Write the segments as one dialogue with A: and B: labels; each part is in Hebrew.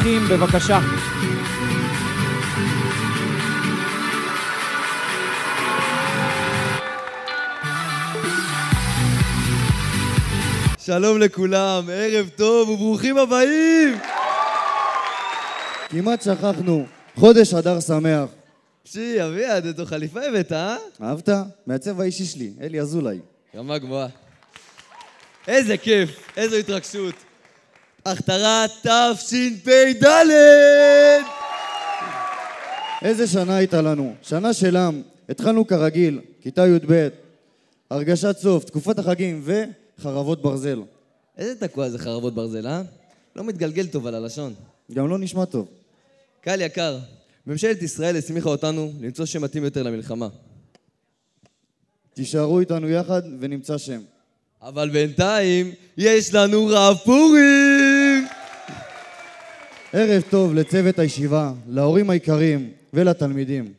A: האורחים, בבקשה.
B: שלום לכולם, ערב טוב וברוכים הבאים!
C: כמעט שכחנו, חודש אדר שמח.
B: אביעד, איזו חליפה הבאת, אה?
C: אהבת? מעצב האישי שלי, אלי אזולאי.
B: רמה גבוהה. איזה כיף, איזו התרגשות. הכתרה תשפ"ד!
C: איזה שנה הייתה לנו, שנה שלם. התחלנו כרגיל, כיתה י"ב, הרגשת סוף, תקופת החגים וחרבות ברזל.
B: איזה תקוע זה חרבות ברזל, אה? לא מתגלגל טוב על הלשון.
C: גם לא נשמע טוב.
B: קהל יקר, ממשלת ישראל הסמיכה אותנו למצוא שם מתאים יותר למלחמה.
C: תישארו איתנו יחד ונמצא שם.
B: אבל בינתיים יש לנו רב פורים!
C: ערב טוב לצוות הישיבה, להורים היקרים ולתלמידים.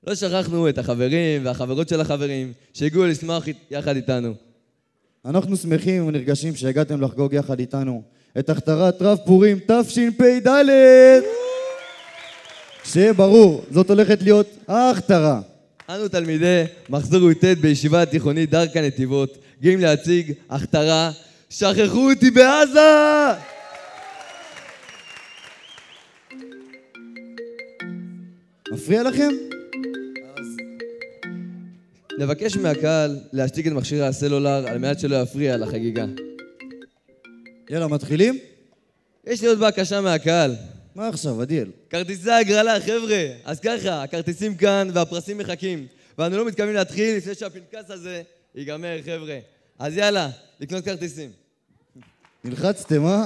B: לא שכחנו את החברים והחברות של החברים שהגיעו לשמוח יחד איתנו.
C: אנחנו שמחים ונרגשים שהגעתם לחגוג יחד איתנו את הכתרת רב פורים תשפ"ד. שיהיה ברור, זאת הולכת להיות ההכתרה.
B: אנו תלמידי מחזור י"ט בישיבה התיכונית דרכה נתיבות גאים להציג הכתרה שכחו אותי בעזה!
C: מפריע לכם?
B: נבקש מהקהל להשתיק את מכשירי הסלולר על מנת שלא יפריע לחגיגה.
C: יאללה, מתחילים?
B: יש לי עוד בקשה מהקהל.
C: מה עכשיו, עדיאל?
B: כרטיסי הגרלה, חבר'ה. אז ככה, הכרטיסים כאן והפרסים מחכים. ואנו לא מתכוונים להתחיל לפני שהפנקס הזה ייגמר, חבר'ה. אז יאללה, לקנות כרטיסים.
C: נלחצתם, אה?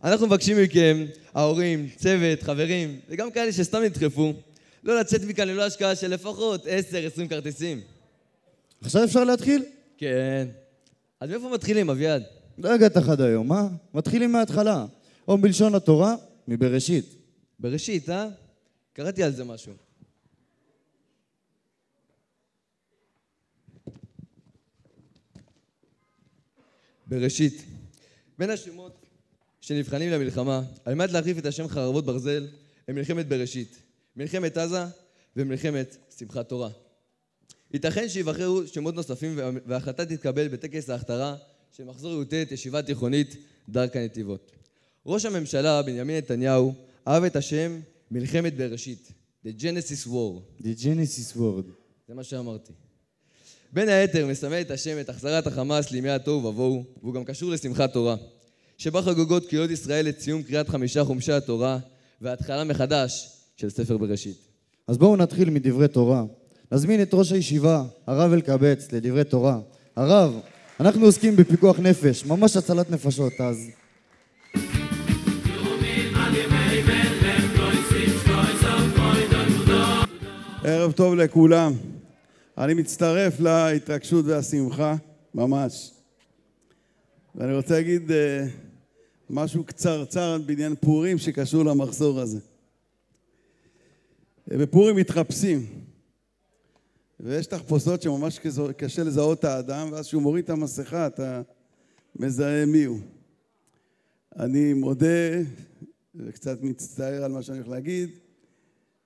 B: אנחנו מבקשים מכם, ההורים, צוות, חברים, וגם כאלה שסתם נדחפו, לא לצאת מכאן ללא השקעה של לפחות 10-20 כרטיסים.
C: עכשיו אפשר להתחיל?
B: כן. אז מאיפה מתחילים, אביעד?
C: לא הגעת עד היום, אה? מתחילים מההתחלה. או בלשון התורה, מבראשית.
B: בראשית, אה? קראתי על זה משהו. בראשית. בין השמות שנבחנים למלחמה, על מנת להחליף את השם חרבות ברזל, הם מלחמת בראשית, מלחמת עזה ומלחמת שמחת תורה. ייתכן שיבחרו שמות נוספים וההחלטה תתקבל בטקס ההכתרה של מחזור י"ט ישיבה תיכונית דרכה נתיבות. ראש הממשלה בנימין נתניהו אהב את השם מלחמת בראשית, The Genesis War.
C: The Genesis Word.
B: זה מה שאמרתי. בין היתר מסמל את השם את החזרת החמאס לימי התוהו ובוהו, והוא גם קשור לשמחת תורה, שבה חגוגות קהילות ישראל לציון קריאת 5 חומשי התורה וההתחלה מחדש של ספר בראשית.
C: אז בואו נתחיל מדברי תורה. נזמין את ראש הישיבה, הרב אלקבץ, לדברי תורה. הרב, אנחנו עוסקים בפיקוח נפש, ממש הצלת נפשות, אז...
D: ערב טוב לכולם. אני מצטרף להתרגשות והשמחה, ממש. ואני רוצה להגיד משהו קצרצר בעניין פורים שקשור למחזור הזה. בפורים מתחפשים, ויש תחפושות שממש קשה לזהות את האדם, ואז שהוא מוריד את המסכה אתה מזהה מי הוא. אני מודה וקצת מצטער על מה שאני הולך להגיד,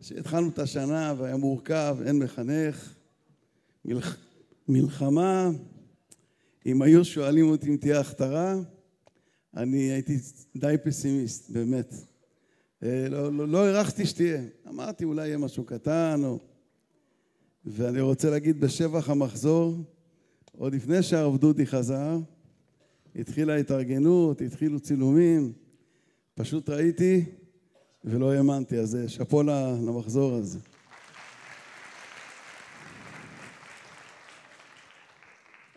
D: שהתחלנו את השנה והיה מורכב, אין מחנך, מלחמה. אם היו שואלים אותי אם תהיה הכתרה, אני הייתי די פסימיסט, באמת. לא הערכתי שתהיה. אמרתי אולי יהיה משהו קטן, ואני רוצה להגיד בשבח המחזור, עוד לפני שהרב דודי חזר, התחילה התארגנות, התחילו צילומים, פשוט ראיתי ולא האמנתי, אז שאפו למחזור הזה.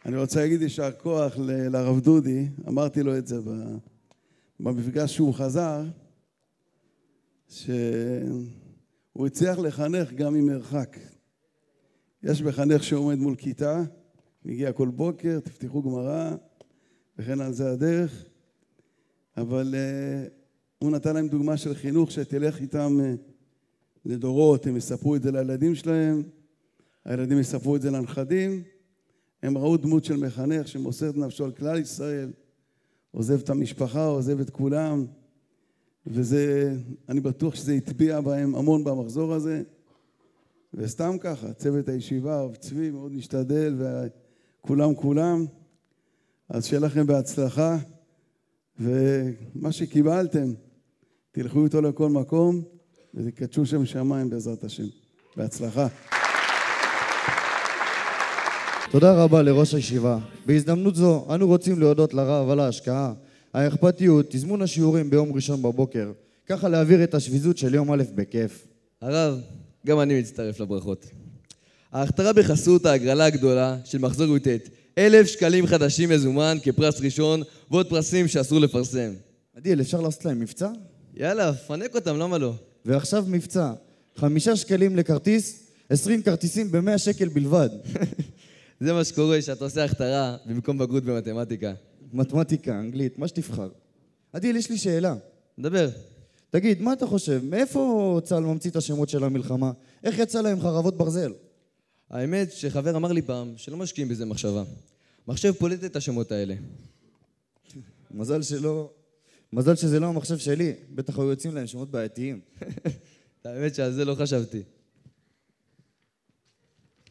D: אני רוצה להגיד יישר כוח לרב דודי, אמרתי לו את זה במפגש שהוא חזר, שהוא הצליח לחנך גם ממרחק. יש מחנך שעומד מול כיתה, מגיע כל בוקר, תפתחו גמרא, וכן על זה הדרך, אבל הוא נתן להם דוגמה של חינוך שתלך איתם לדורות, הם יספרו את זה לילדים שלהם, הילדים יספרו את זה לנכדים, הם ראו דמות של מחנך שמוסר את נפשו על כלל ישראל, עוזב את המשפחה, עוזב את כולם, וזה, אני בטוח שזה יטביע בהם המון במחזור הזה, וסתם ככה, צוות הישיבה, הרב צבי, מאוד משתדל, וכולם, אז שיהיה לכם בהצלחה, ומה שקיבלתם, תלכו איתו לכל מקום, ותקדשו שם שמיים בעזרת השם. בהצלחה.
C: תודה רבה לראש הישיבה. בהזדמנות זו, אנו רוצים להודות לרב על ההשקעה, האכפתיות, תזמון השיעורים ביום ראשון בבוקר, ככה להעביר את השביזות של יום א' בכיף.
B: הרב, גם אני מצטרף לברכות. ההכתרה בחסות ההגרלה הגדולה של מחזור י"ט, 1,000 שקלים חדשים מזומן כפרס ראשון, ועוד פרסים שאסור לפרסם.
C: עדיאל, אפשר לעשות להם מבצע?
B: יאללה, פנק אותם, למה לא?
C: ועכשיו מבצע, 5 שקלים לכרטיס, 20 כרטיסים ב100 שקל בלבד.
B: זה מה שקורה שאתה עושה הכתרה במקום בגרות במתמטיקה.
C: מתמטיקה, אנגלית, מה שתבחר. עדיאל, יש לי שאלה.
B: דבר.
C: תגיד, מה אתה חושב? מאיפה צה"ל ממציא את השמות של המלחמה? איך יצא להם חרבות ברזל?
B: האמת שחבר אמר לי פעם שלא משקיעים בזה מחשבה. מחשב פולט את השמות האלה.
C: מזל שזה לא המחשב שלי. בטח היו יוצאים להם שמות בעייתיים.
B: האמת שעל זה לא חשבתי.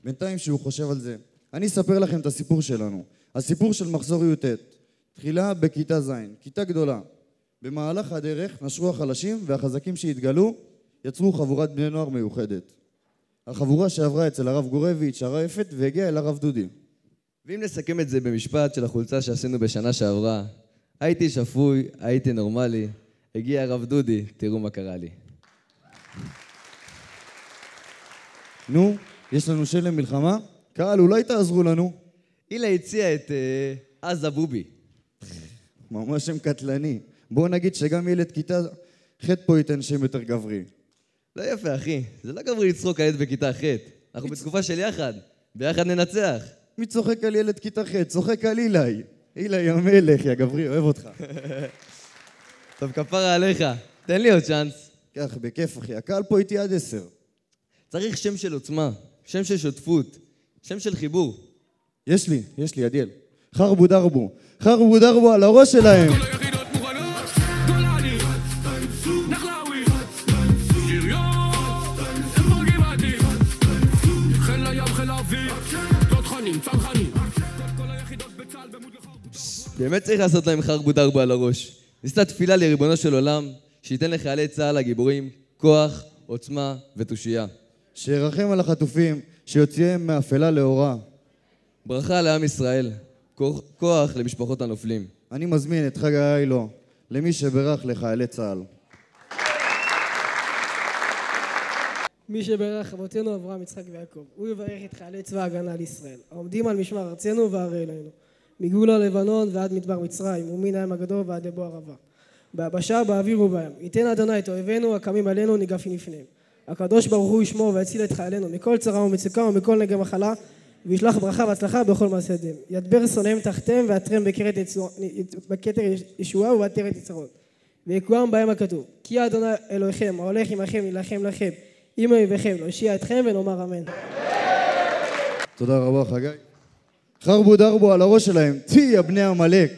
C: בינתיים שהוא חושב על זה, אני אספר לכם את הסיפור שלנו. הסיפור של מחזור י"ט. תחילה בכיתה ז', כיתה גדולה. במהלך הדרך נשרו החלשים והחזקים שהתגלו יצרו חבורת בני נוער מיוחדת. החבורה שעברה אצל הרב גורביץ', הרב יפת, והגיעה אל הרב דודי.
B: ואם נסכם את זה במשפט של החולצה שעשינו בשנה שעברה, הייתי שפוי, הייתי נורמלי, הגיע הרב דודי, תראו מה קרה לי.
C: נו, יש לנו שלם מלחמה? קהל, אולי תעזרו לנו.
B: אילה הציע את עזה בובי.
C: ממש שם קטלני. בואו נגיד שגם ילד כיתה ח' פה ייתן שם יותר גברי.
B: לא יפה, אחי. זה לא גברי לצחוק על ילד בכיתה ח'. אנחנו בתקופה של יחד. ביחד ננצח.
C: מי צוחק על ילד כיתה ח'? צוחק על אילי. אילי המלך, יא גברי, אוהב אותך.
B: טוב, כפרה עליך. תן לי עוד צ'אנס.
C: כך, בכיף, אחי. הקהל פה איתי עד 10.
B: צריך שם של עוצמה, שם של שותפות, שם של חיבור.
C: יש לי, עדיאל. חרבו דרבו. חרבו דרבו על הראש שלהם.
B: באמת צריך לעשות להם חרבו דרבו על הראש. ניסתה תפילה לריבונו של עולם, שייתן לחיילי צה"ל הגיבורים כוח, עוצמה ותושייה.
C: שירחם על החטופים, שיוציאם מאפלה לאורה.
B: ברכה לעם ישראל, כוח למשפחות הנופלים.
C: אני מזמין את חג האיילו, למי שברך לחיילי צה"ל.
A: מי שברך אבותינו אברהם, יצחק ויעקב, הוא יברך את חיילי צבא ההגנה לישראל, העומדים על משמר ארצנו וערי אלינו, מגבול הלבנון ועד מדבר מצרים, ומן הים הגדול ועד לבוא ערבה. ביבשה, באוויר ובים, ייתן אדוני את אויבינו הקמים עלינו ניגפים לפניהם. הקדוש ברוך הוא ישמור ויציל את חיילינו מכל צרה ומצוקה ומכל נגע מחלה, וישלח ברכה והצלחה בכל מעשה ידיהם. ידבר שונאיהם תחתיהם ויעטרם בכתר ישועה ובעטרת יצרות. ויקוים בהם הכתוב, כי אדוני אלוהיכם ההולך עמכם להילחם לכם עם אויביכם, להושיע אתכם ונאמר אמן.
C: תודה רבה חגי. חרבו דרבו על הראש שלהם, יא בני עמלק.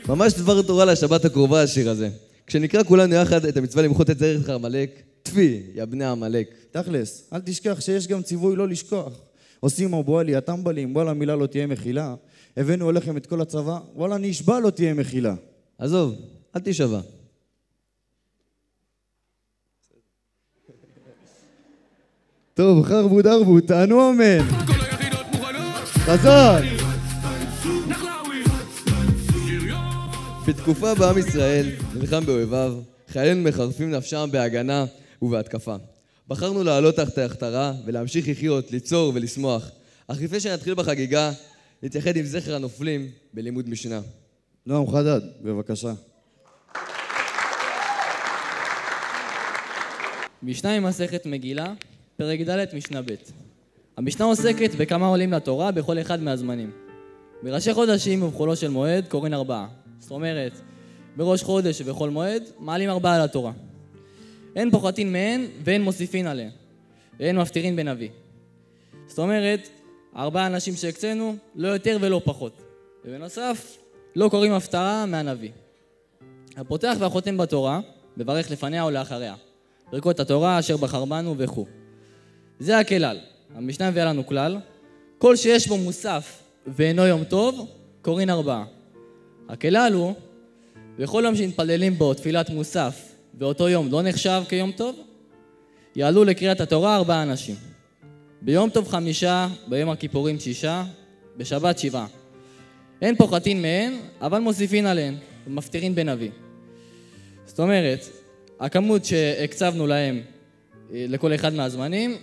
B: ממש דבר תורה לשבת הקרובה השיר הזה. כשנקרא כולנו יחד את המצווה למחות את זרע עמלק, טפי, יא בני עמלק.
C: תכלס, אל תשכח שיש גם ציווי לא לשכוח. עושים אבו עלי, הטמבלים, וואלה מילה לא תהיה מחילה. הבאנו אליכם את כל הצבא, וואלה נשבע לא תהיה מחילה.
B: עזוב, אל תשבע.
C: טוב, חרבו דרבו, תענו אמן. חזק.
B: בתקופה בעם ישראל נלחם באויביו, חיילינו מחרפים נפשם בהגנה ובהתקפה. בחרנו לעלות תחת ההכתרה ולהמשיך לחיות, ליצור ולשמוח. אך לפני שנתחיל בחגיגה, נתייחד עם זכר הנופלים בלימוד משנה.
C: נועם חדד, בבקשה.
E: משנה ממסכת מגילה, פרק ד' משנה ב'. המשנה עוסקת בכמה עולים לתורה בכל אחד מהזמנים. בראשי חודשים ובחולו של מועד קוראים 4. זאת אומרת, בראש חודש ובכל מועד מעלים 4 על התורה. אין פוחתין מהן ואין מוסיפין עליהן. ואין מפטירין בנביא. זאת אומרת, 4 אנשים שהקצינו, לא יותר ולא פחות. ובנוסף, לא קוראים הפטרה מהנביא. הפותח והחותם בתורה, מברך לפניה או לאחריה. ברכות התורה אשר בחר בנו וכו'. זה הכלל. המשנה מביאה לנו כלל. כל שיש בו מוסף ואינו יום טוב, קוראים 4. הכלל הוא, בכל יום שנתפללים בו תפילת מוסף, ואותו יום לא נחשב כיום טוב, יעלו לקריאת התורה 4 אנשים. ביום טוב 5, ביום הכיפורים 6, בשבת 7. אין פוחתין מהן, אבל מוסיפין עליהן, ומפטירין בנביא. זאת אומרת, הכמות שהקצבנו להם לכל אחד מהזמנים,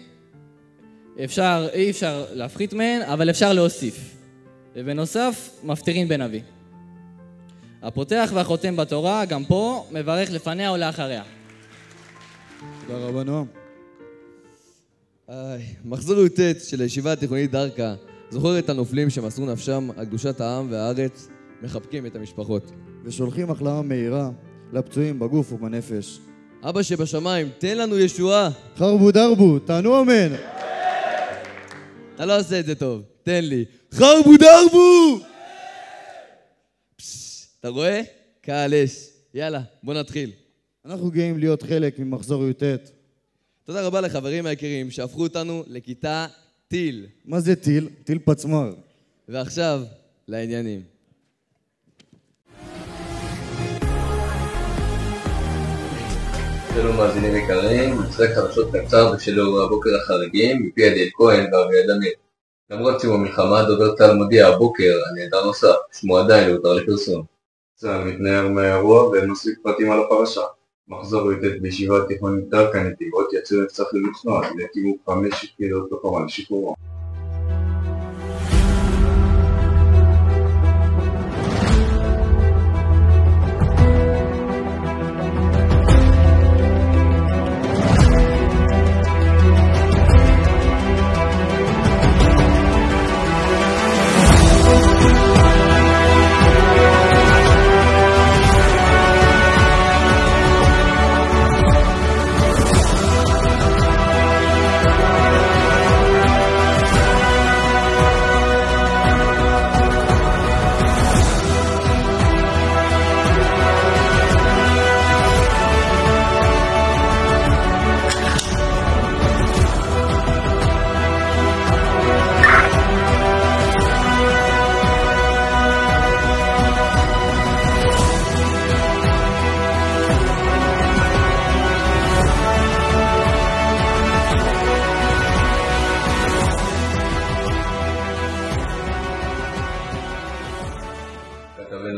E: אי אפשר להפחית מהן, אבל אפשר להוסיף. ובנוסף, מפטירין בנביא. הפותח והחותם בתורה, גם פה, מברך לפניה או לאחריה.
C: תודה רבה, נועם.
B: מחזור י"ט של הישיבה התיכונית דרכה זוכר את הנופלים שמסרו נפשם על קדושת העם והארץ, מחבקים את המשפחות.
C: ושולחים החלמה מהירה לפצועים בגוף ובנפש.
B: אבא שבשמיים, תן לנו ישועה.
C: חרבו דרבו, תענו אמן.
B: אתה לא עושה את זה טוב, תן לי. חרבו דרבו! אתה רואה? קהל אש. יאללה, בוא נתחיל.
C: אנחנו גאים להיות חלק ממחזור י"ט.
B: תודה רבה לחברים היקרים שהפכו אותנו לכיתה טיל.
C: מה זה טיל? טיל פצמר.
B: ועכשיו, לעניינים.
F: שלום מאזינים יקרים, משחק חדשות קצר בשל אירועי הבוקר החריגים מפי עדיאל כהן ואביעד אמיר. למרות סיום המלחמה, דובר צה"ל מודיע הבוקר על נעדר נוסף, שמו עדיין לא הותר לפרסום. צה"ל מתנער מהאירוע ונוסיף פרטים על הפרשה. מחזור י"ט בישיבה התיכונית דרכה נתיבות יצאו מבצע חילוץ נועד והקימו 5 יחידות לוחמה לשחרורם.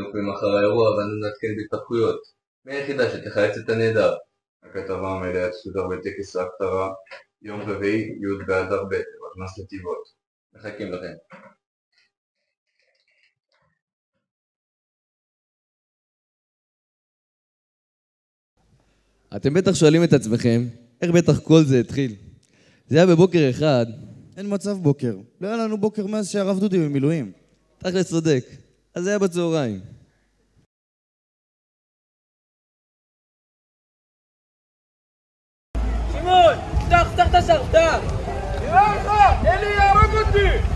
F: עוקבים אחר האירוע ואנו נעדכן בהתפתחויות מהיחידה שתחלץ את הנעדר. הכתבה המלאה תשודר בטקס ההכתרה יום רביעי י' באדר ב' במתנ"ס נתיבות. מחכים לכם.
B: אתם בטח שואלים את עצמכם, איך בטח כל זה התחיל? זה היה בבוקר אחד.
C: אין מצב בוקר. לא היה לנו בוקר מאז שהרב דודי במילואים.
B: תכל'ס צודק. אז זה היה בצהריים.
G: שמעון, פתח את השער, פתח! נראה לך! אלי יהרוג אותי!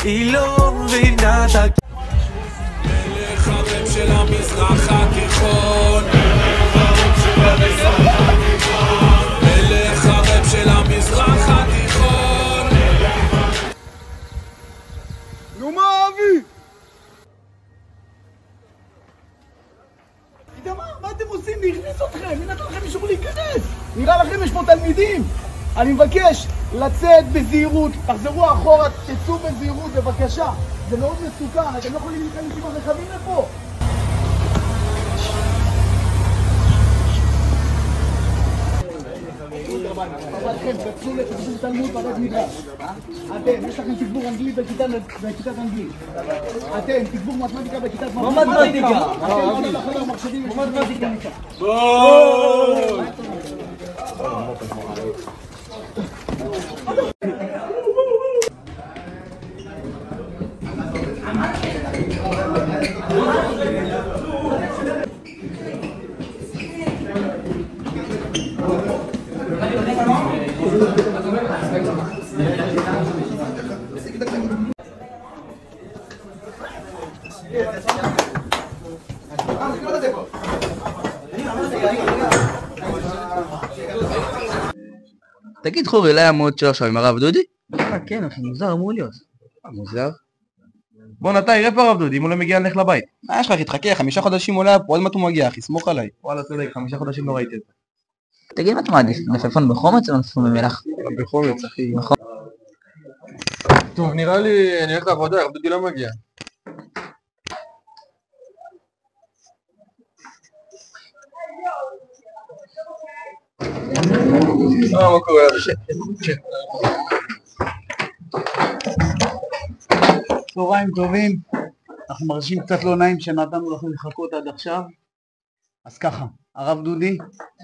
H: היא לא מבינה את
I: מלך הרב של המזרח התיכון, מלך הרב של המזרח התיכון.
G: נו מה אבי? מה אתם עושים? מי הכניס אתכם? מי נתן לכם אישור להיכנס? נראה לכם יש פה תלמידים?
J: אני מבקש לצאת בזהירות, תחזרו אחורה, תצאו בזהירות בבקשה. זה מאוד מסוכן, אתם לא יכולים להיכנס עם הרכבים לפה. תצאו תלמוד בבית מדרש. אתם, יש לכם תגבור אנגלית בכיתת אנגלית. אתם, תגבור מתמטיקה בכיתת מתמטיקה.
G: מה מתמטיקה?
J: אתם עולים לחדר מחשבים. מה מתמטיקה?
K: תגיד חורי, לא היה מאוד שלו עכשיו עם הרב דודי?
L: כן, אחי, מוזר אמור להיות.
K: מוזר?
L: בוא נתה, יראה פה הרב דודי, אם הוא לא מגיע נלך לבית. מה יש לך, אחי, תחכה, 5 חודשים עולה פה, עוד מעט הוא מגיע, אחי, סמוך עליי. וואלה, צודק, 5 חודשים לא ראיתי את זה.
K: תגיד, מה אתה מעדיף? מלפפון בחומץ או מלפפון במלח?
L: בחומץ, אחי.
K: נכון.
B: טוב, נראה לי, אני הולך לעבודה, הרב דודי לא מגיע. מה קורה?
J: צהריים טובים, אנחנו מרגישים קצת לא נעים שנתנו לכם לחכות עד עכשיו. אז ככה, הרב דודי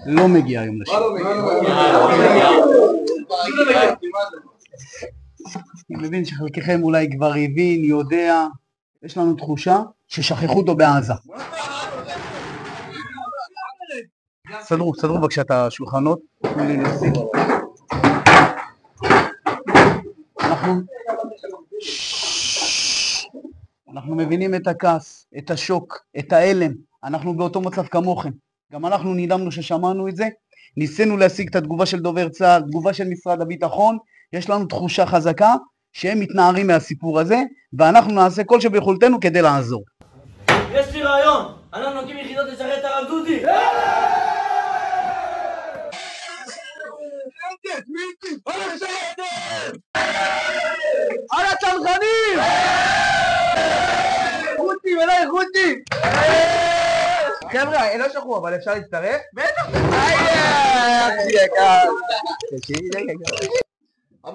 J: לא מגיע היום לשם. אני מבין שחלקכם אולי כבר הבין, יודע, יש לנו תחושה ששכחו אותו בעזה. סדרו בבקשה את השולחנות. אנחנו מבינים את הכעס, את השוק, את ההלם. אנחנו באותו מצב כמוכם. גם אנחנו נדהמנו ששמענו את זה. ניסינו להשיג את התגובה של דובר צה"ל, תגובה של משרד הביטחון. יש לנו תחושה חזקה שהם מתנערים מהסיפור הזה, ואנחנו נעשה כל שביכולתנו כדי לעזור.
G: יש לי רעיון, אנחנו נקים יחידות לשרת את הרב דודי.
J: על הצנחנים! חוטים, אליי חוטים!
L: חבר'ה, לא שכחו, אבל אפשר להצטרף? בטח!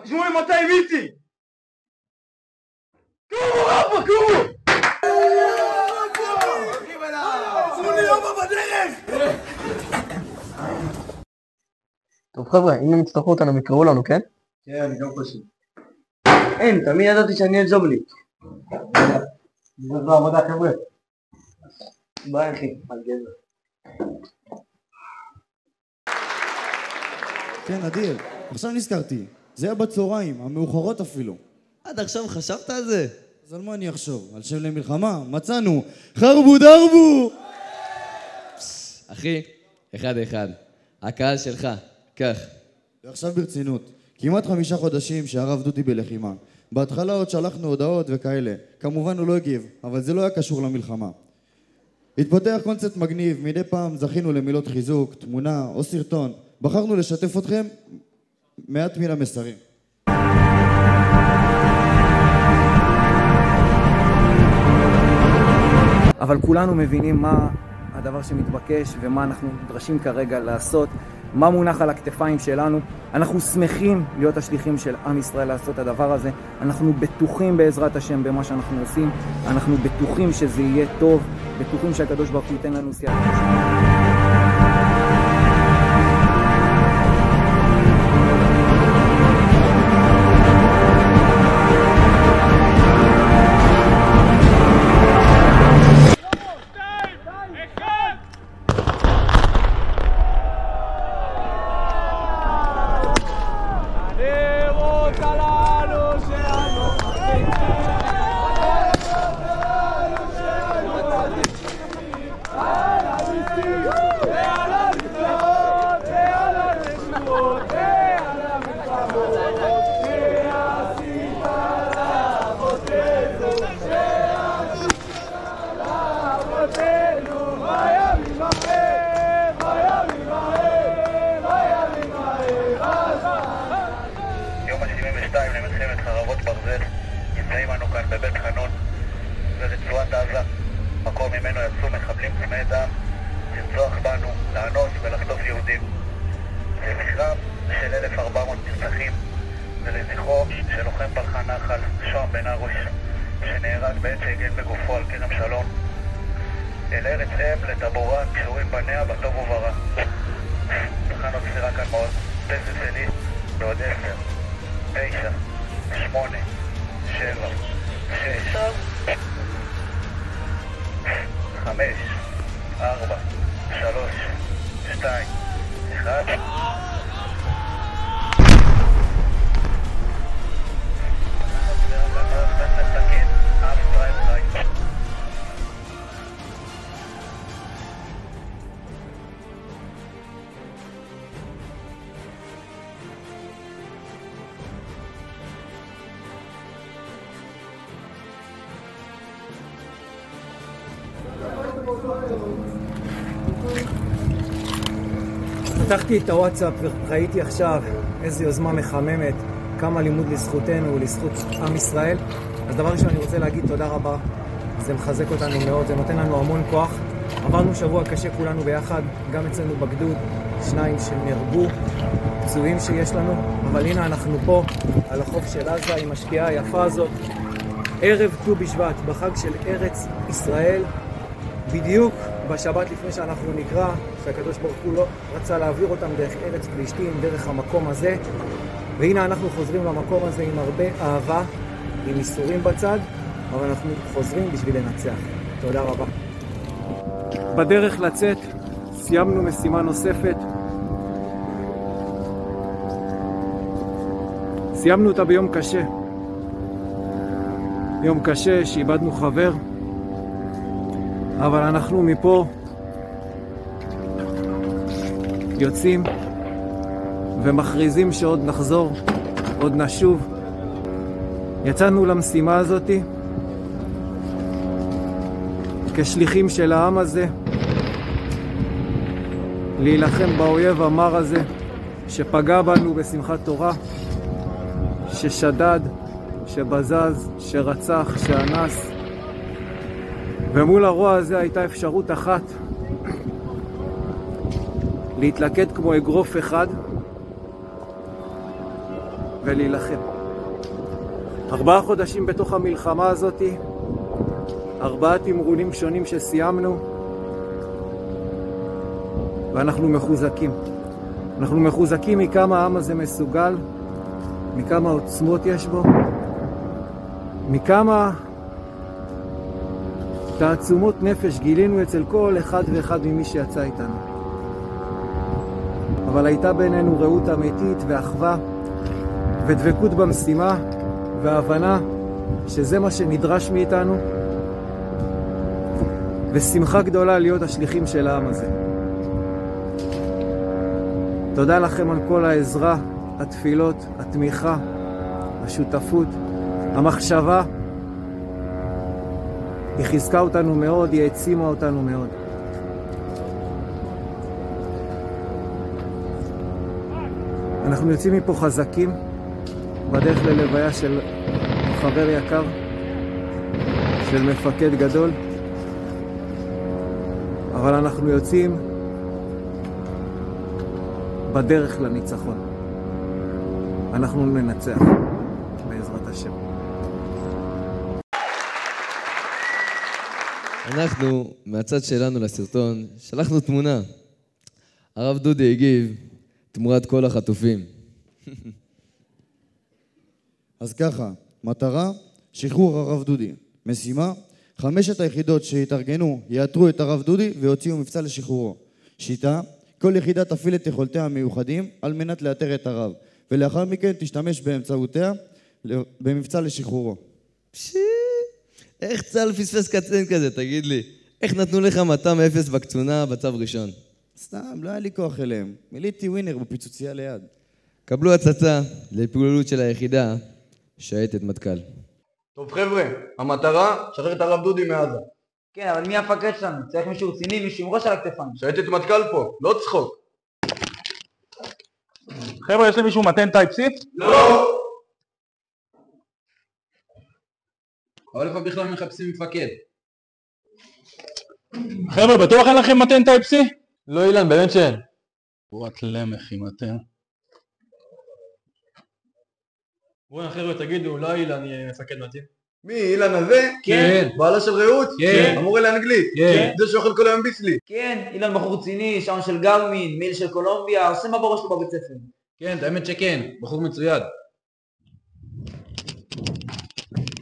L: שמעו מתי ויצי! קומו רבו, קומו! שמוני רבו בדרך!
K: טוב חבר'ה, אם הם יצטרכו אותנו, הם יקראו לנו, כן?
L: כן, אני גם חושב.
K: אין, תמיד ידעתי שאני אהיה ג'ובניק.
L: זה לא עבודה חבר'ה.
K: ביי אחי, על גבר.
C: כן, אדיר, עכשיו נזכרתי. זה היה בצהריים, המאוחרות אפילו.
B: עד עכשיו חשבת על זה?
C: אז על מה אני אחשוב? על שם למלחמה? מצאנו! חרבו דרבו!
B: אחי, אחד. הקהל שלך, קח.
C: ועכשיו ברצינות. כמעט 5 חודשים שהרב דודי בלחימה. בהתחלה עוד שלחנו הודעות וכאלה. כמובן הוא לא הגיב, אבל זה לא היה קשור למלחמה. התפתח קונספט מגניב, מדי פעם זכינו למילות חיזוק, תמונה או סרטון. בחרנו לשתף אתכם מעט מן המסרים.
M: אבל כולנו מבינים מה הדבר שמתבקש ומה אנחנו נדרשים כרגע לעשות, מה מונח על הכתפיים שלנו. אנחנו שמחים להיות השליחים של עם ישראל לעשות את הדבר הזה. אנחנו בטוחים בעזרת השם במה שאנחנו עושים. אנחנו בטוחים שזה יהיה טוב, בטוחים שהקדוש ברוך הוא ייתן לנו סייעתא.
N: צומת חרבות ברזל. נמצאים אנו כאן בבית חנון, ברצועת עזה, מקום ממנו יצאו מחבלים צמאי דם לרצוח בנו, לאנוס ולחטוף יהודים. זה מכרם של 1,400 נרצחים, ולזכרו של לוחם פלחן נחל, שוהם בן ארוש, שנהרג בעת שהגן בגופו על כרם שלום. אל ארץ אם לטבורה קשורים בניה בטוב וברע. תחנות ספירה כאן מאוד, פסס שלי בעוד 10, 9, 8, 7, 6, 5, 4, 3, 2, 1.
M: פתחתי את הוואטסאפ וראיתי עכשיו איזו יוזמה מחממת, כמה לימוד לזכותנו ולזכות עם ישראל. אז דבר ראשון אני רוצה להגיד תודה רבה, זה מחזק אותנו מאוד, זה נותן לנו המון כוח. עברנו שבוע קשה כולנו ביחד, גם אצלנו בגדוד, 2 שנהרגו, פצועים שיש לנו, אבל הנה אנחנו פה על החוף של עזה עם השקיעה היפה הזאת. ערב ט"ו בשבט, בחג של ארץ ישראל, בדיוק בשבת לפני שאנחנו נקרא, שהקדוש ברוך הוא לא רצה להעביר אותם דרך ארץ פלישתים, דרך המקום הזה. והנה אנחנו חוזרים למקום הזה עם הרבה אהבה, עם איסורים בצד, אבל אנחנו חוזרים בשביל לנצח. תודה רבה. בדרך לצאת, סיימנו משימה נוספת. סיימנו אותה ביום קשה. יום קשה שאיבדנו חבר. אבל אנחנו מפה יוצאים ומכריזים שעוד נחזור, עוד נשוב. יצאנו למשימה הזאת כשליחים של העם הזה, להילחם באויב המר הזה שפגע בנו בשמחת תורה, ששדד, שבזז, שרצח, שאנס. ומול הרוע הזה הייתה אפשרות אחת, להתלכד כמו אגרוף אחד ולהילחם. 4 חודשים בתוך המלחמה הזאת, 4 תמרונים שונים שסיימנו, ואנחנו מחוזקים. אנחנו מחוזקים מכמה העם הזה מסוגל, מכמה עוצמות יש בו, מכמה תעצומות נפש גילינו אצל כל אחד ואחד ממי שיצא איתנו. אבל הייתה בינינו רעות אמיתית ואחווה ודבקות במשימה והבנה שזה מה שנדרש מאיתנו, ושמחה גדולה להיות השליחים של העם הזה. תודה לכם על כל העזרה, התפילות, התמיכה, השותפות, המחשבה. היא חיזקה אותנו מאוד, היא העצימה אותנו מאוד. אנחנו יוצאים מפה חזקים, בדרך ללוויה של חבר יקר, של מפקד גדול, אבל אנחנו יוצאים בדרך לניצחון. אנחנו ננצח, בעזרת השם.
B: אנחנו, מהצד שלנו לסרטון, שלחנו תמונה. הרב דודי הגיב תמורת כל החטופים.
C: אז ככה, מטרה, שחרור הרב דודי. משימה, 5 היחידות שהתארגנו יאתרו את הרב דודי ויוציאו מבצע לשחרורו. שיטה, כל יחידה תפעיל את יכולתיה המיוחדים על מנת לאתר את הרב, ולאחר מכן תשתמש באמצעותיה במבצע לשחרורו.
B: איך צה"ל פספס קצין כזה, תגיד לי? איך נתנו לך 200 בקצונה בצו ראשון?
C: סתם, לא היה לי כוח אליהם. מיליתי ווינר בפיצוצייה ליד.
B: קבלו הצצה לפעילות של היחידה שייטת מטכ"ל.
L: טוב חבר'ה, המטרה, שחרר את הרב דודי מעזה.
J: כן, אבל מי המפקד שלנו? צריך מישהו רציני, מישהו עם ראש על הכתפיים.
L: שייטת מטכ"ל פה, לא צחוק.
O: חבר'ה, יש למישהו מתן טייפ C?
L: לא! אבל איפה בכלל מחפשים מפקד?
O: חבר'ה, בטוח אין לכם מתן טייפ-C?
P: לא אילן, באמת שאין.
O: בורת למח עם מתן.
P: בואו חבר'ה, תגידו, אולי אילן יהיה מפקד מתאים?
C: מי, אילן הזה?
K: כן.
C: בעלה של רעות?
K: כן.
C: המורה לאנגלית?
K: כן.
C: זה שאוכל כל היום ביסלי?
K: כן, אילן בחור רציני, שעון של גרמין, מיל של קולומביה, עושה מה בראש שלו בבית ספר.
L: כן, האמת שכן, בחור מצויד.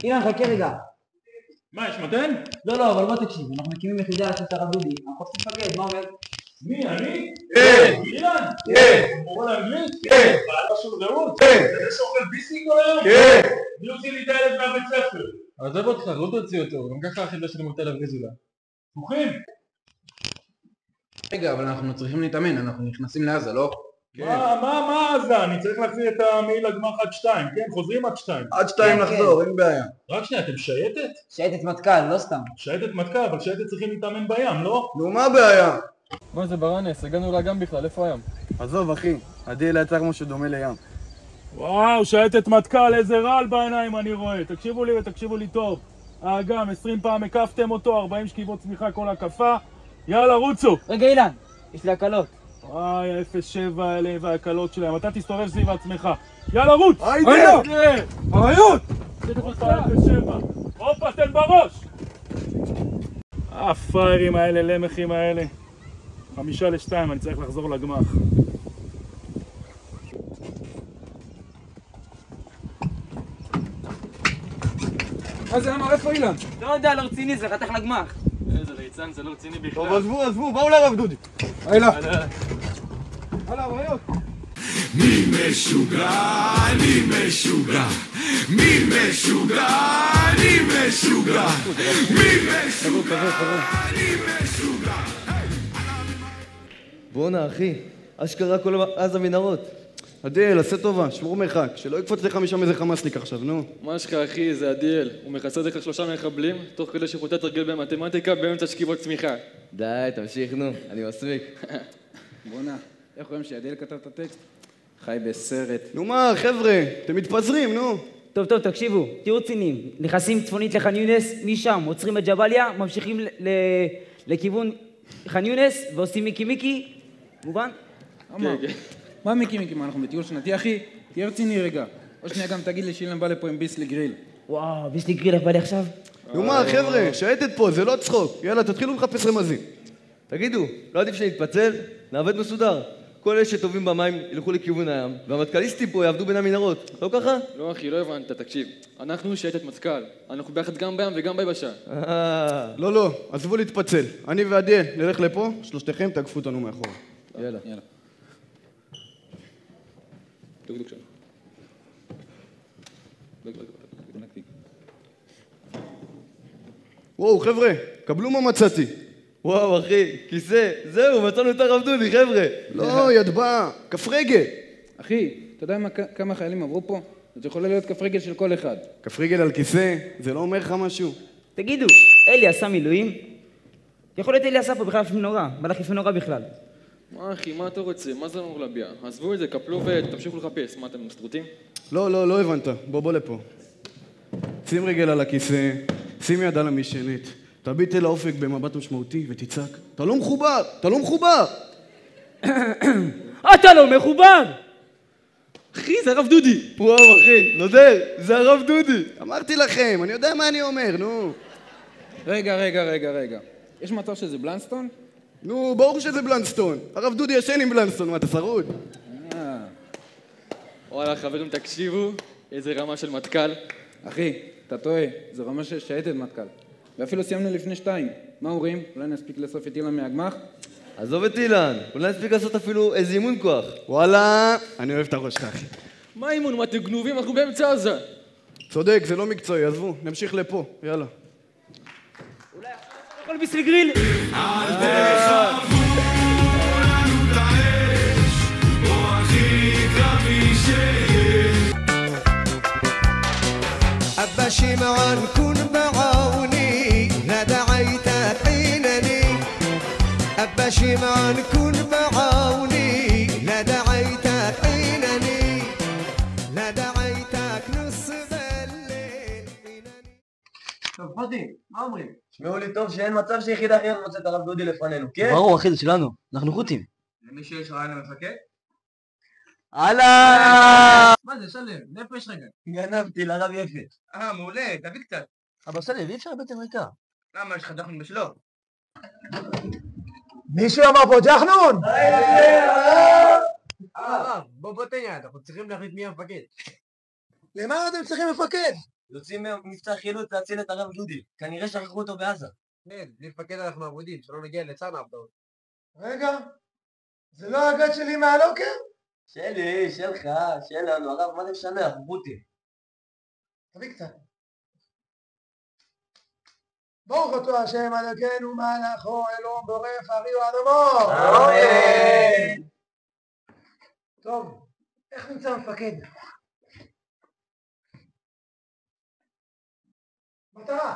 K: אילן, חכה רגע.
O: מה, יש מתן?
K: לא, אבל בוא תקשיב, אנחנו מקימים יחידה להכניס את הרב דודי, אנחנו רוצים לפקד, מה אומר?
O: מי, אני?
C: כן.
O: אילן?
C: כן.
O: מורה לאנגלית?
C: כן.
O: בעלה של רעות?
C: כן.
O: זה שאוכל ביסלי כל היום?
C: כן.
O: מי הוציא לי את הילד מהבית ספר?
P: עזוב אותך, לא תוציא אותו, גם ככה החידה שלי מוטה להבריז אולי.
O: פתוחים?
L: רגע, אבל אנחנו צריכים להתאמן, אנחנו נכנסים לעזה, לא?
O: מה זה? אני צריך להחזיר את המעיל לגמר עד 2, כן? חוזרים עד 2.
C: עד 2 לחזור, אין בעיה.
O: רק שנייה, אתם שייטת?
K: שייטת מטכ"ל, לא סתם.
O: שייטת מטכ"ל, אבל שייטת צריכים להתאמן בים, לא?
C: נו, מה הבעיה?
P: מה זה ברנס, הגענו לה גם בכלל, איפה הים?
M: עזוב אחי, הדיל יצא כמו שדומה לים.
O: וואו, שייטת מטכ"ל, איזה רעל בעיניים אני רואה. תקשיבו לי ותקשיבו לי טוב. האגם, 20 פעם הקפתם אותו, 40 שכיבות צמיחה כל הקפה. יאללה, רוצו.
K: רגע אילן, יש לי הקלות.
O: וואי, 0-7 האלה וההקלות שלהם. אתה תסתובב סביב עצמך. יאללה, רוץ!
C: היידה!
O: הרעיון! הופה, 0-7. הופה, תן בראש! הפריירים האלה, למחים האלה. 5-2, אני צריך לחזור לגמח.
M: מה זה אמר, איפה אילן?
K: לא יודע, לא רציני, זה חתך לגמח.
P: איזה ליצן, זה לא רציני בכלל.
C: טוב, עזבו, באו לרב דודי.
M: הלאה. הלאה, רעיות.
I: מי משוגע, אני משוגע. מי משוגע, אני משוגע. מי משוגע, אני משוגע.
B: בואנה אחי, אשכרה כל אז המנהרות.
C: עדיאל, עשה טובה, שמור מרחק, שלא יקפוץ לך משם איזה חמאסניק עכשיו, נו.
P: מה שלך אחי, זה עדיאל. הוא מכסה לך 3 מחבלים, תוך כדי שפוטט תרגיל במתמטיקה באמצע שכיבות צמיחה.
B: די, תמשיך נו, אני מסמיק.
M: בואנה, איך רואים שעדיאל כתב את הטקסט? חי בסרט.
C: נו מה, חבר'ה, אתם מתפזרים, נו.
K: טוב, תקשיבו, תהיו רציניים. נכנסים צפונית לח'אן יונס, משם עוצרים את ג'באליה, ממשיכים לכיוון ח'אן יונס ועושים מיקי, מובן?
M: מה מיקי, מה אנחנו בטיול שנתי אחי? תהיה רציני רגע. עוד שנייה גם תגיד לי שאילן בא לפה עם ביסלי גריל.
K: וואו, ביסלי גריל, איך בא לי עכשיו?
C: נו מה, חבר'ה, שייטת פה, זה לא צחוק. יאללה, תתחילו לחפש רמזים.
B: תגידו, לא עדיף שנתפצל? נעבד מסודר. כל אלה שטובים במים ילכו לכיוון הים, והמטכ"ליסטים פה יעבדו בין המנהרות. לא ככה?
P: לא אחי, לא הבנת, תקשיב. אנחנו שייטת מטכ"ל. אנחנו ביחד גם בים וגם ביבשה.
C: לא, עזבו להתפצל. אני ועדיאל נלך לפה, שלושתכם תקפו אותנו מאחור.
B: יאללה.
P: דוק שם.
C: וואו, חבר'ה, קבלו מה מצאתי.
B: וואו, אחי, כיסא, זהו, מצאנו את הרב דודי, חבר'ה.
C: לא, ידבע, כף רגל.
M: אחי, אתה יודע כמה חיילים עברו פה? זה יכול להיות כף רגל של כל אחד.
C: כף רגל על כיסא, זה לא אומר לך משהו?
K: תגידו, אלי עשה מילואים? יכול להיות אלי עשה פה בכלל לפני נורא, מלך לפני נורא בכלל.
P: מה אחי, מה אתה רוצה? מה זה אמור להביע? עזבו את זה, קפלו ותמשיכו לחפש. מה, אתם סטרוטים?
C: לא הבנת. בוא לפה. שים רגל על הכיסא, שים יד על המשענת, תביט אל האופק במבט משמעותי ותצעק. אתה לא מחובר! אתה לא מחובר!
K: אתה לא מחובר!
B: אחי, זה הרב דודי! וואו, אחי, נודר, זה הרב דודי!
C: אמרתי לכם, אני יודע מה אני אומר, נו.
M: רגע. יש מצב שזה בלנסטון?
C: נו, ברור שזה בלנסטון. הרב דודי ישן עם בלנסטון, מה, אתה שרוד?
P: וואלה, חברים, תקשיבו, איזה רמה של מטכ"ל.
M: אחי, אתה טועה, זה רמה של שייטת מטכ"ל. ואפילו סיימנו לפני 2. מה אומרים? אולי נספיק לאסוף את אילן מהגמח?
B: עזוב את אילן, אולי נספיק לעשות אפילו איזה אימון כוח.
C: וואלה, אני אוהב את הראש שלך, אחי.
P: מה אימון? מה אתם גנובים? אנחנו באמצע עזה.
C: צודק, זה לא מקצועי, עזבו, נמשיך לפה, יאללה.
K: אולי יכול ביסלי גריל?
I: אל תחבו לנו את האש, או הכי קרבי שיש.
Q: أبا شمعان كن بعوني لا دعيتك حينني أبا شمعان كن بعوني لا دعيتك حينني لا دعيتك نص الليل
L: טוב, פוטי, מה אומרים?
R: שמעו לי טוב שאין מצב שיחידה אחרת מוצאת את הרב דודי לפנינו, כן?
K: ברור, אחי, זה שלנו. אנחנו חות'ים.
L: למישהו יש רעיון למפקד?
K: הלאה!
L: מה זה, שלם? נפש רגע.
R: גנבתי לרב יפת.
L: מעולה, תביא קצת.
K: אבל שלם, אי אפשר בטן ריקה.
L: למה, יש לך דחנון בשלו?
S: מישהו אמר פה ג'חנון?
L: בוא תן יד, אנחנו צריכים להחליט מי המפקד.
S: למה אתם צריכים מפקד?
R: יוצאים מבצע חילוץ להציל את הרב דודי. כנראה שכחו אותו בעזה.
L: כן, בלי מפקד אנחנו עבודים, שלא נגיע לצאנה הבאות.
S: רגע, זה לא הגד שלי מהלוקר?
R: שלי, שלך, שלנו, הרב, מה זה משנה, אנחנו חות'ים.
S: תביא קצת. ברוך אותו השם אלוקינו מלאכו אלוהים בורף אריו אדמו.
R: אמן.
S: טוב, איך נמצא המפקד? מטרה.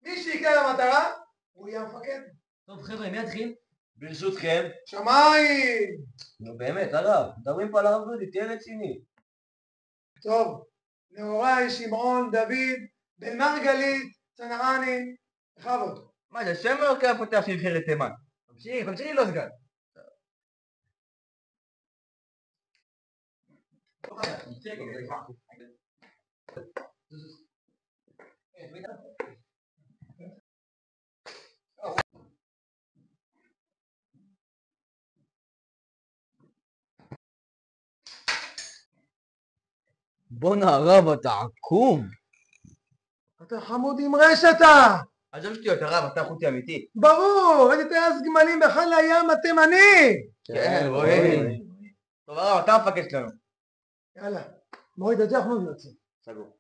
S: מי שיקרא למטרה, הוא יהיה המפקד.
R: טוב חבר'ה, מי יתחיל? ברשותכם.
S: שמיים!
R: נו באמת, הרב, מדברים פה על הרב דודי, תהיה רציני.
S: טוב, נהוראי, שמעון, דוד, בן מרגלית, צנעני, בכבוד.
L: מה זה, שם מלוקה הפותח של נבחרת תימן. תמשיך לא סגן.
K: בואנה הרב, אתה עקום.
S: אתה חמוד עם רשתה.
L: עזוב שטויות, הרב, אתה חוטי אמיתי.
S: ברור, איזה טייס גמלים בחיל הים התימני.
L: כן, רואים. טוב, הרב, אתה המפקד שלנו.
S: יאללה, מוריד את ג'חנון ויוצא.
L: סגור.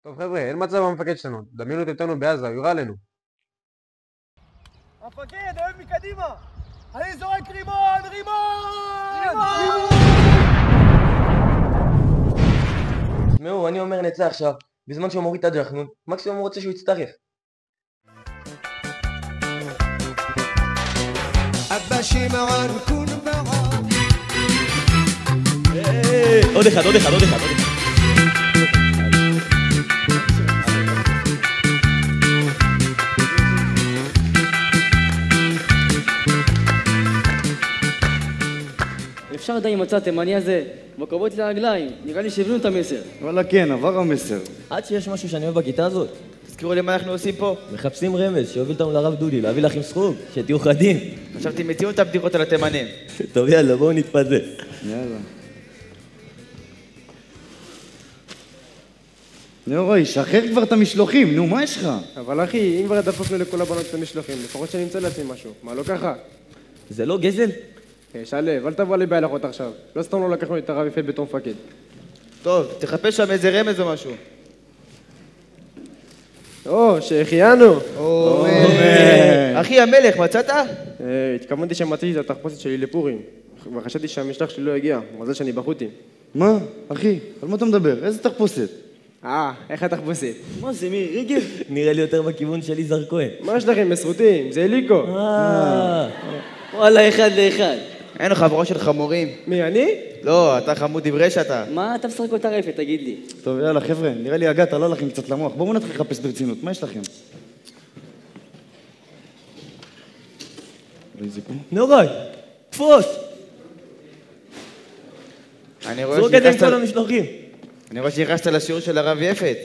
T: טוב חבר'ה, אין מצב המפקד שלנו. דמיינו אותנו בעזה, הוא יורה עלינו.
G: המפקד, אוהב מקדימה! אני זורק רימון! רימון!
R: תשמעו, אני אומר נצא עכשיו, בזמן שהוא מוריד את הג'חנון, מקסימום הוא רוצה שהוא יצטרף.
Q: אבא שמעון כון בעד.
E: עוד אחד.
K: אפשר די עם מצע התימני הזה, מקובות לרגליים, נראה לי שהבינו את המסר.
C: וואלה כן, עבר המסר.
E: עד שיש משהו שאני אוהב בכיתה הזאת. תזכירו לי מה אנחנו עושים פה. מחפשים רמז שיוביל אותנו לרב דודי, להביא לכם סחוג, שתהיו חדים.
L: עכשיו תמציאו את הבדיחות על התימנים.
E: טוב יאללה, בואו נתפזר.
C: יאללה. נאורי, שחרר כבר את המשלוחים, נו, מה יש לך?
T: אבל אחי, אם כבר דפקנו לכל הבנות את המשלוחים, לפחות שנמצא לעצמי משהו. מה, לא ככה?
E: זה לא גזל?
T: שלב, אל תבוא לי בהלכות עכשיו. לא סתם לא לקחנו את הרב יפת בתור מפקד.
L: טוב, תחפש שם איזה רמז או משהו.
T: שהחיינו.
L: אחי המלך, מצאת?
T: התכוונתי שמצאתי את התחפושת שלי לפורים. וחשבתי שהמשלח שלי לא הגיע, מזל שאני בחוטים.
C: מה? אחי, על מה אתה מדבר? איזה תחפושת?
T: איך התחפושת?
K: מה זה, מירי רגב?
E: נראה לי יותר בכיוון של יזהר כהן.
T: מה יש לכם, מסרוטים? זה אליקו.
K: וואלה, אחד לאחד.
L: אין לך חבורה של חמורים.
T: מי, אני?
L: לא, אתה חמוד דברי שאתה.
K: מה אתה משחק אותה רפת, תגיד לי?
C: טוב, יאללה, חבר'ה, נראה לי הגעת, עלה לכם קצת למוח. בואו נתחיל לחפש ברצינות, מה יש לכם?
E: נוראי, תפוס! זרוק את זה עם כל המשלוחים.
L: אני רואה שהכנסת לשיעור של הרב יפת.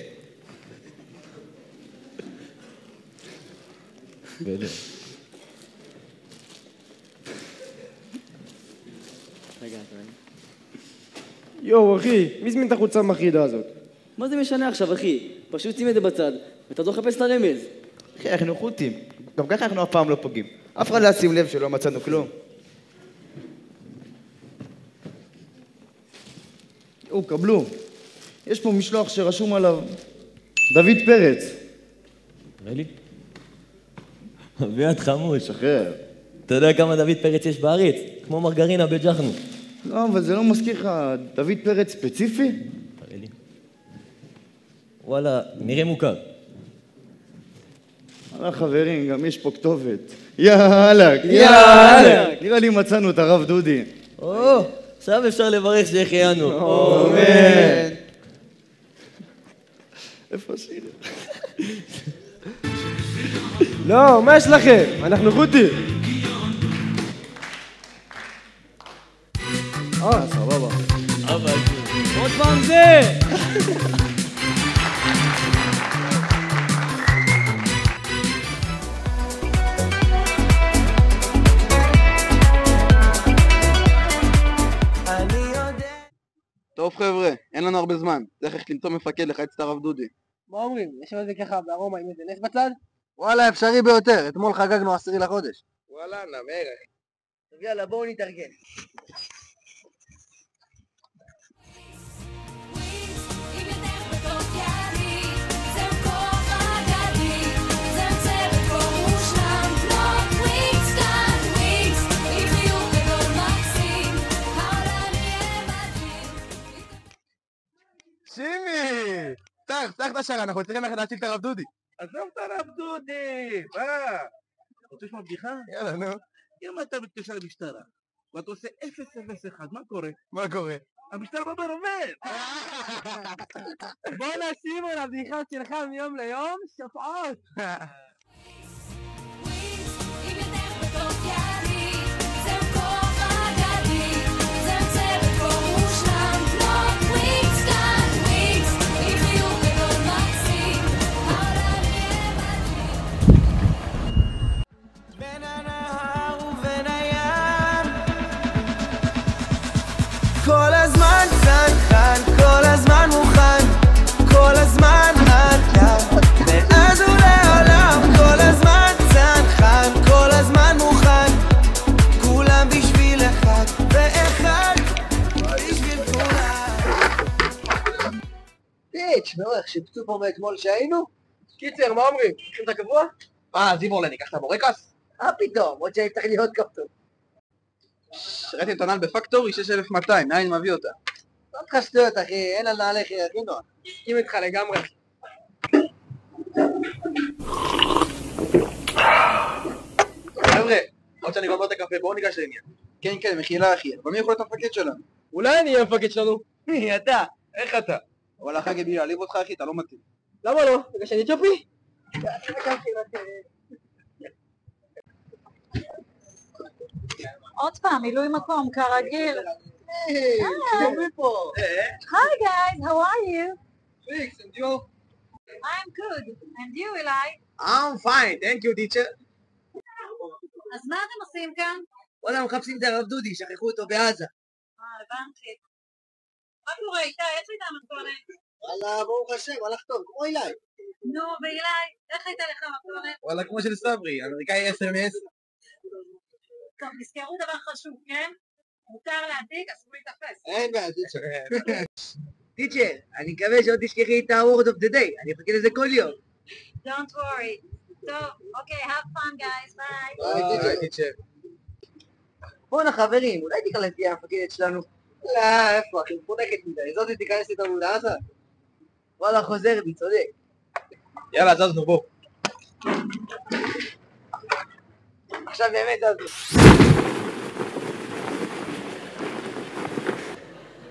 T: יואו, אחי, מי זמין את החולצה המחרידה הזאת?
K: מה זה משנה עכשיו, אחי? פשוט שים את זה בצד, ואתה לא חפש את הרמז.
L: אחי, אנחנו חוטים. גם ככה אנחנו אף פעם לא פוגעים. אף אחד לא ישים לב שלא מצאנו כלום.
C: קבלו. יש פה משלוח שרשום עליו דוד פרץ.
E: נראה לי? אביעד חמוד.
C: שחרר.
E: אתה יודע כמה דוד פרץ יש בארץ? כמו מרגרינה בג'חנון.
C: לא, אבל זה לא מזכיר לך דוד פרץ ספציפי?
E: תראה לי. וואלה, נראה מוכר.
C: וואלה חברים, גם יש פה כתובת. יאללה. נראה לי מצאנו את הרב דודי.
U: עכשיו אפשר לברך שהחיינו.
B: אמן.
T: איפה השיר?
V: לא, מה יש לכם? אנחנו חוטי.
B: סבבה.
E: עוד פעם זה!
L: טוב חבר'ה, אין לנו הרבה זמן. צריך איך למצוא מפקד לחייץ את הרב דודי.
A: מה אומרים? יש על זה ככה בארומה עם איזה נס בצד?
L: וואלה, אפשרי ביותר. אתמול חגגנו 10 לחודש.
R: וואלה, נמר. טוב יאללה, בואו נתארגן.
L: שימי! פתח את השער, אנחנו צריכים ללכת להציל את הרב דודי.
R: עזוב את הרב דודי! מה? אתה רוצה לשמוע בדיחה?
L: יאללה, נו.
R: אם אתה מתקשר למשטרה ואתה עושה 001, מה קורה?
L: מה קורה?
R: המשטרה בבר עובד!
A: בוא נשים על הבדיחה שלך מיום ליום שופעות!
H: כל הזמן צנחן, כל הזמן מוכן, כל הזמן עד מאז ולעולם, כל הזמן צנחן, כל הזמן מוכן, כולם בשביל אחד ואחד בשביל כולם.
R: פיץ', נו, איך שיפצו פה מאתמול שהיינו? קיצר, מה אומרים? לוקחים את הקבוע? זימורלן, ניקח את הבורקס? פתאום, עוד שאני צריך להיות כפתור.
L: ראיתי את הנעל בפקטורי 6,200, מאין מביא אותה?
R: לא אותך שטויות אחי, אין על נעלי חיר, הכי נוח. מסכים איתך לגמרי.
L: חבר'ה, עוד שאני גומר את הקפה, בואו ניגש לעניין. כן, כן, מחילה אחי, אבל מי יכול להיות המפקד שלנו?
A: אולי אני אהיה המפקד שלנו?
R: מי אתה?
L: איך אתה? וואלה חגי בלי להעליב אותך אחי, אתה לא מתאים.
A: למה לא? בגלל שאני אתיופי?
W: עוד פעם, מילוי מקום, כרגיל.
R: Hi
W: guys, how are you?
R: Thanks, and you?
W: I'm good. And you, Eli?
R: I'm fine, thank you, teacher.
W: אז מה אתם עושים כאן?
R: וואלה, מחפשים את הרב דודי, שכחו אותו בעזה.
W: הבנתי. מה קורה איתה? איך הייתה המתכונת?
R: וואלה, ברוך השם, הלך טוב, כמו אילי.
W: נו, ואילי, איך הייתה לך המתכונת?
L: וואלה, כמו של סברי, אמריקאי SMS.
W: טוב, תזכרו דבר חשוב, כן? מותר להעתיק, אסור להתאפס.
R: אין בעיה, טיצ'ר. טיצ'ר, אני מקווה שעוד תשכחי את ה-word of the day, אני אחכה לזה כל יום.
W: Don't worry. טוב, אוקיי, have fun guys, ביי.
R: ביי, טיצ'ר. בואנה חברים, אולי תיכנס תהיה המפקדת שלנו? לא, איפה, אחי, מפונקת מדי, זאת תיכנס איתנו לעזה? וואלה, חוזר בי, צודק.
L: יאללה, זזנו, בוא.
R: עכשיו באמת זזנו.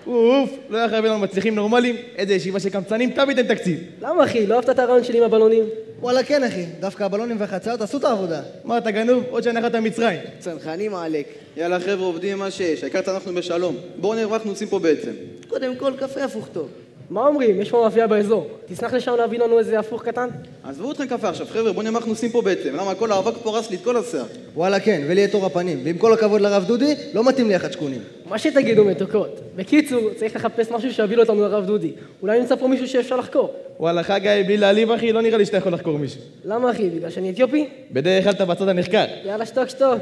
L: אוף, לא היה חייבים לנו מצליחים נורמליים, איזה ישיבה של קמצנים, תמיד אין תקציב.
A: למה אחי? לא אהבת את הרעיון שלי עם הבלונים?
R: וואלה כן אחי, דווקא הבלונים והחצאות עשו את העבודה.
L: מה אתה גנוב? עוד שנחת מצרים.
R: צנחנים עלק.
L: יאללה חבר'ה, עובדים מה שיש, העיקר אנחנו בשלום. בואו נראה מה אנחנו עושים פה בעצם.
R: קודם כל קפה הפוך טוב.
A: מה אומרים? יש פה מאפייה באזור. תשמח לשם להביא לנו איזה הפוך קטן?
L: עזבו אתכם קפה עכשיו, חבר'ה, בואו נראה מה אנחנו עושים פה בעצם. למה כל האבק פה רס לי את כל השיער.
R: וואלה כן, ולי את אור הפנים. ועם כל הכבוד לרב דודי, לא מתאים לי החדשקונים.
A: מה שתגידו מתוקות. בקיצור, צריך לחפש משהו שיביא אותנו לרב דודי. אולי נמצא פה מישהו שאפשר לחקור.
L: וואלה חגי, בלי להעליב אחי, לא נראה לי שאתה יכול לחקור מישהו.
A: למה אחי? בגלל שאני אתיופי?
L: בדרך כלל אתה בצד הנחקר.
A: יאללה, שתוק, שתוק.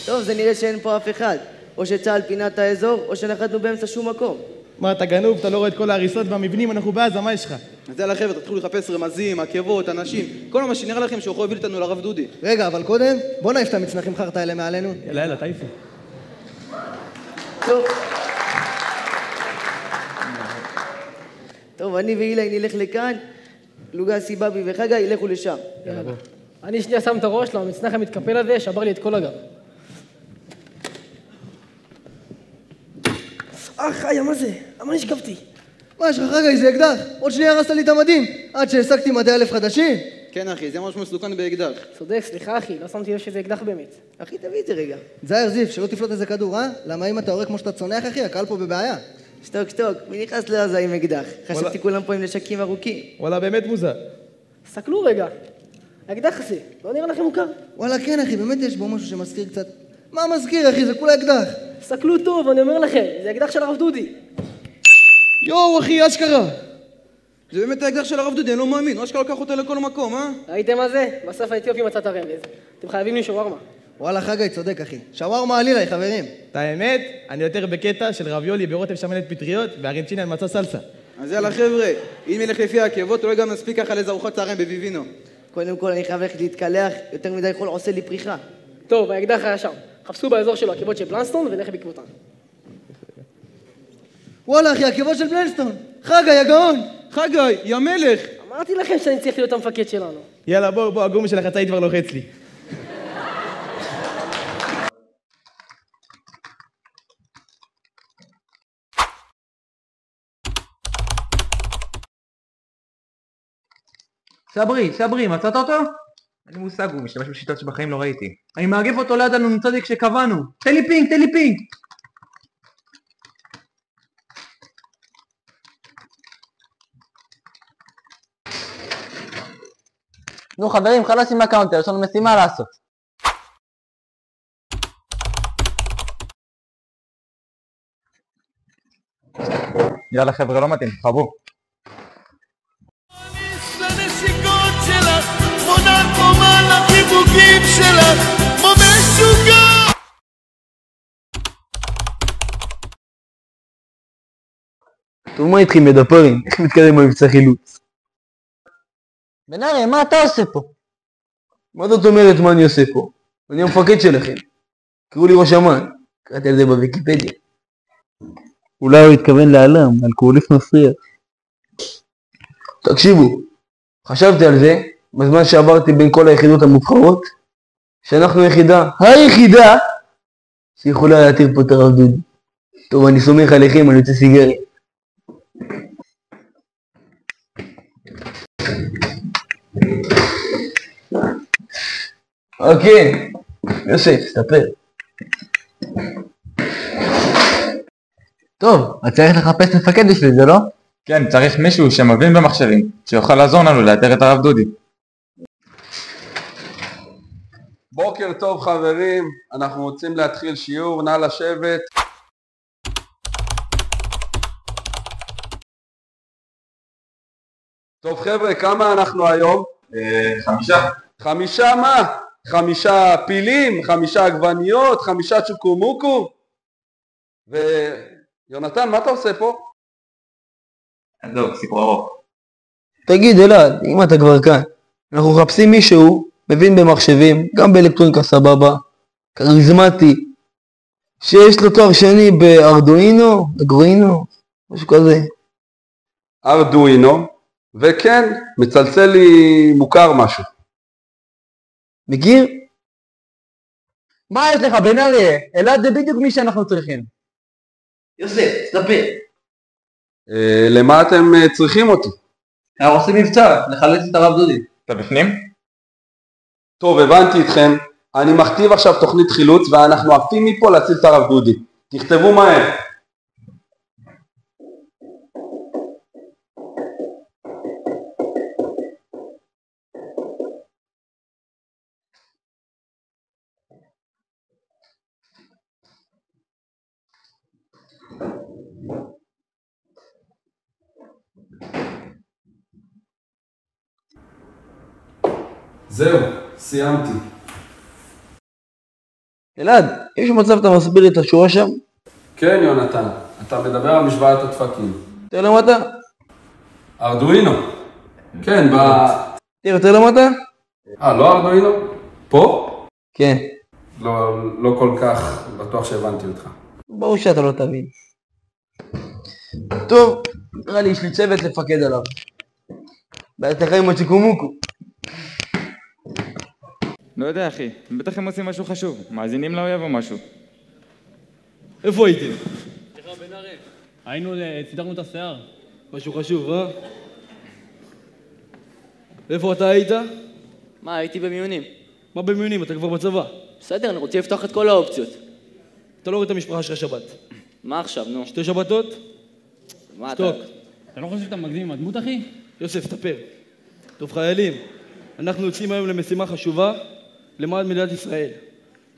R: טוב, זה נראה שאין פה אף אחד. או שצהל פינת האזור, או שנחתנו באמצע שום מקום.
L: מה, אתה גנוב, אתה לא רואה את כל ההריסות והמבנים, אנחנו בעזה, מה יש לך? אז יאללה חבר'ה, תתחילו לחפש רמזים, עקבות, אנשים, כל מה שנראה לכם שהוא יכול להביא אותנו לרב דודי.
R: רגע, אבל קודם, בוא נעיף את המצנחים חרטה האלה מעלינו.
L: יאללה, תעיפו.
R: טוב, אני ואילי נלך לכאן, לוגסי, בבי וחגה ילכו לשם.
A: יאללה. אני שנייה שם את הראש, למצנח המתקפל הזה, שבר לי את כל הגב. חיה, מה זה? למה נשכבתי?
D: מה יש לך חגי, זה אקדח? עוד שנייה הרסת לי את המדים עד שהעסקתי מדי אלף חדשים.
L: כן אחי, זה ממש מסוכן באקדח.
A: צודק, סליחה אחי, לא שמתי לב שזה אקדח באמת.
D: אחי, תביא את זה רגע. זהר זיף, שלא תפלוט איזה כדור, אה? למה אם אתה הורג כמו שאתה צונח אחי, הקהל פה בבעיה.
R: שתוק, מי נכנס לעזה עם אקדח? חשבתי כולם פה עם נשקים ארוכים.
V: וואלה, באמת מוזר.
A: סתכלו רגע. האקדח הזה, לא נראה לכם מוכר?
D: וואלה כן אחי, באמת יש בו משהו שמזכיר קצת. מה מזכיר אחי? זה כולה אקדח.
A: סתכלו טוב, אני אומר לכם, זה אקדח של הרב דודי.
L: יואו אחי, אשכרה. זה באמת האקדח של הרב דודי, אני לא מאמין. אשכרה לקח אותה לכל מקום, אה?
A: ראיתם מה זה? בסוף האתיופי מצא את הרמז. אתם חייבים לי שווארמה.
D: וואלה חגי, צודק אחי. שווארמה עלי לי חברים.
V: את האמת, אני יותר בקטע של רביולי ברוטב שמנת פטריות וארנצ'ינה עם מצה סלסה.
L: אז יאללה חבר'ה, אם נלך לפי העקבות, אולי גם נספיק ככה לאיזה ארוחת צהריים בביבינו.
R: קודם כל אני חייב ללכת להתקלח, יותר מדי חול עושה לי פריחה.
A: טוב, האקדח היה שם. חפשו באזור שלו עקבות של בלנסטון ונלך בעקבותן.
D: וואלה אחי, עקבות של בלנסטון. חגי, הגאון.
L: חגי, יא מלך.
A: אמרתי לכם שאני צריך להיות המפקד שלנו.
V: יאללה בוא, הגומי של החצאית כבר לוחץ לי.
L: סברי, מצאת אותו? אין לי מושג, הוא משתמש בשיטות שבחיים לא ראיתי. אני מאגף אותו ליד הנ"צ שקבענו. תן לי פינג!
R: נו חברים, חלאס עם הקאונטר, יש לנו משימה לעשות.
L: יאללה חבר'ה, לא מתאים, חבו.
I: לנשיקות שלך, כמו נרקומן לחיבוקים שלך, כמו משוגע.
R: טוב, מה איתכם מדפרים? איך מתקדם במבצע חילוץ? בן ארי, מה אתה עושה פה? מה זאת אומרת מה אני עושה פה? אני המפקד שלכם. קראו לי ראש אמ"ן. קראתי על זה בוויקיפדיה. אולי הוא התכוון לעלם, אלכוהוליסט מסריח. תקשיבו, חשבתי על זה, בזמן שעברתי בין כל היחידות המובחרות, שאנחנו היחידה שיכולה להתיר פה את הרב דודי. טוב, אני סומך עליכם, אני יוצא סיגריה. אוקיי, יוסף, סתפר. טוב, אז צריך לחפש מפקד בשביל זה, לא?
L: כן, צריך מישהו שמבין במחשבים, שיוכל לעזור לנו לאתר את הרב דודי.
F: בוקר טוב חברים, אנחנו רוצים להתחיל שיעור, נא לשבת. טוב חבר'ה, כמה אנחנו היום?
L: 5.
F: 5 מה? 5 פילים, 5 עגבניות, 5 צ'וקומוקו? ויונתן, מה אתה עושה פה?
L: זהו, סיפור ארוך.
R: תגיד אלעד, אם אתה כבר כאן, אנחנו מחפשים מישהו, מבין במחשבים, גם באלקטרוניקה סבבה, כריזמטי, שיש לו תואר שני בארדואינו, אגרואינו, משהו כזה.
F: ארדואינו, וכן, מצלצל לי מוכר משהו.
R: מכיר?
L: מה יש לך בן אריה? אלעד זה בדיוק מי שאנחנו צריכים.
R: יוסף, ספר.
F: למה אתם צריכים אותי?
R: אנחנו עושים מבצע, לחלץ את הרב דודי.
L: אתה בפנים?
F: טוב, הבנתי אתכם. אני מכתיב עכשיו תוכנית חילוץ ואנחנו עפים מפה להציל את הרב דודי. תכתבו מהר. זהו, סיימתי.
R: אלעד, יש מצב אתה מסביר את השורה שם?
F: כן יונתן, אתה מדבר על משוואת הדפקים.
R: תראה למטה.
F: ארדואינו. כן,
R: תראה יותר למטה?
F: לא ארדואינו? פה?
R: כן.
F: לא כל כך בטוח שהבנתי אותך.
R: ברור שאתה לא תבין. טוב, נראה לי יש לי צוות לפקד עליו. בהצלחה עם הצ'יקומוקו.
L: לא יודע אחי, בטח הם עושים משהו חשוב, מאזינים לאויב או משהו.
V: איפה הייתם?
A: סליחה בן
P: היינו, סידרנו את השיער.
J: משהו חשוב, אה? איפה אתה היית?
E: מה, הייתי במיונים.
J: מה במיונים? אתה כבר בצבא.
E: בסדר, אני רוצה לפתוח את כל האופציות.
J: אתה לא רואה את המשפחה שלך שבת.
E: מה עכשיו, נו?
J: 2 שבתות?
E: מה
J: שתוק.
P: אתה לא חושב שאתה מקדים עם הדמות, אחי?
J: יוסף, תפר. טוב, חיילים, אנחנו יוצאים היום למשימה חשובה למען מדינת ישראל.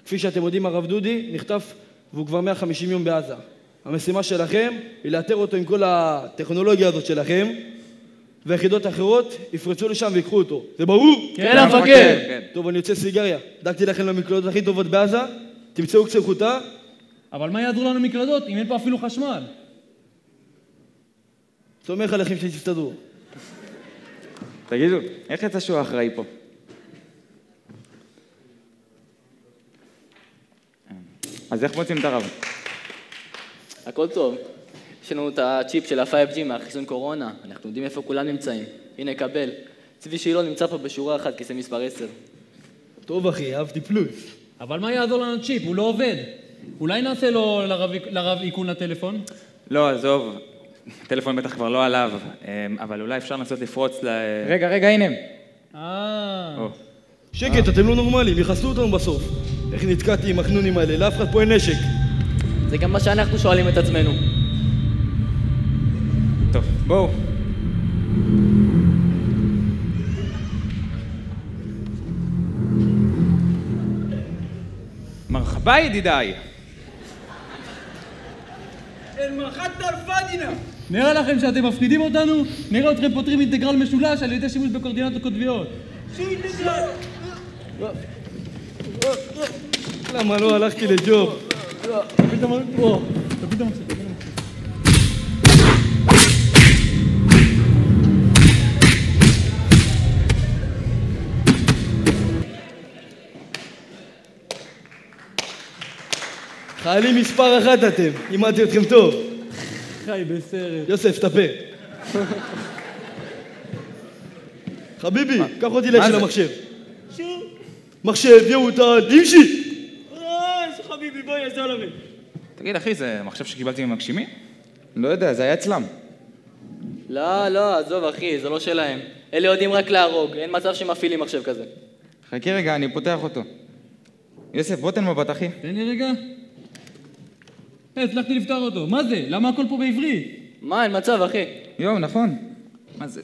J: כפי שאתם יודעים, הרב דודי נחטף והוא כבר 150 יום בעזה. המשימה שלכם היא לאתר אותו עם כל הטכנולוגיה הזאת שלכם, והיחידות האחרות יפרצו לשם ויקחו אותו. זה ברור?
E: כן, המפקד.
J: טוב, אני יוצא סיגריה. דאגתי לכם למקלדות הכי טובות בעזה, תמצאו קצת חוטה.
P: אבל מה יעזרו לנו מקלדות אם אין פה אפילו חשמל?
J: סומך עליכם שתסתדרו.
N: תגידו, איך יצא שהוא אחראי פה? אז איך מוצאים את הרב?
E: הכל טוב. יש לנו את הצ'יפ של ה-5G מהחיסון קורונה. אנחנו יודעים איפה כולם נמצאים. הנה, קבל. צבי שילו נמצא פה בשורה אחת, כיסא מספר 10.
J: טוב אחי, אהבתי פלוס.
P: אבל מה יעזור לנו צ'יפ? הוא לא עובד. אולי נעשה לו לרב איכון לטלפון?
N: לא, עזוב. הטלפון בטח כבר לא עליו, אבל אולי אפשר לנסות לפרוץ ל...
K: רגע, הנה.
J: שקט, אתם לא נורמלים, יחסו אותנו בסוף. איך נתקעתי עם החנונים האלה? לאף אחד פה אין נשק.
E: זה גם מה שאנחנו שואלים את עצמנו.
N: טוב, בואו. מרחבה ידידיי.
G: אל-מחת אל-פאדינה.
P: נראה לכם שאתם מפחידים אותנו? נראה אתכם פותרים אינטגרל משולש על ידי שימוש בקורדינטות קוטביות.
G: אינטגרל?
J: למה לא הלכתי לג'וב? חיילים מספר 1 אתם, אימדתי אתכם טוב.
P: חי בסרט.
J: יוסף, תפה. חביבי, קח אותי ליד של המחשב.
G: שוב?
J: מחשב, יהוטל, ימשי!
G: איזה חביבי, בואי, איזה עולמי.
N: תגיד, אחי, זה מחשב שקיבלתי ממגשימי? לא יודע, זה היה אצלם.
E: לא, עזוב אחי, זה לא שלהם. אלה יודעים רק להרוג, אין מצב שמפעילים מחשב כזה.
N: חכי רגע, אני פותח אותו. יוסף, בוא תן מבט, אחי.
P: תן לי רגע. הצלחתי לפתור אותו. מה זה? למה הכל פה בעברית?
E: מה, אין מצב, אחי.
N: יואו, נכון. מה זה?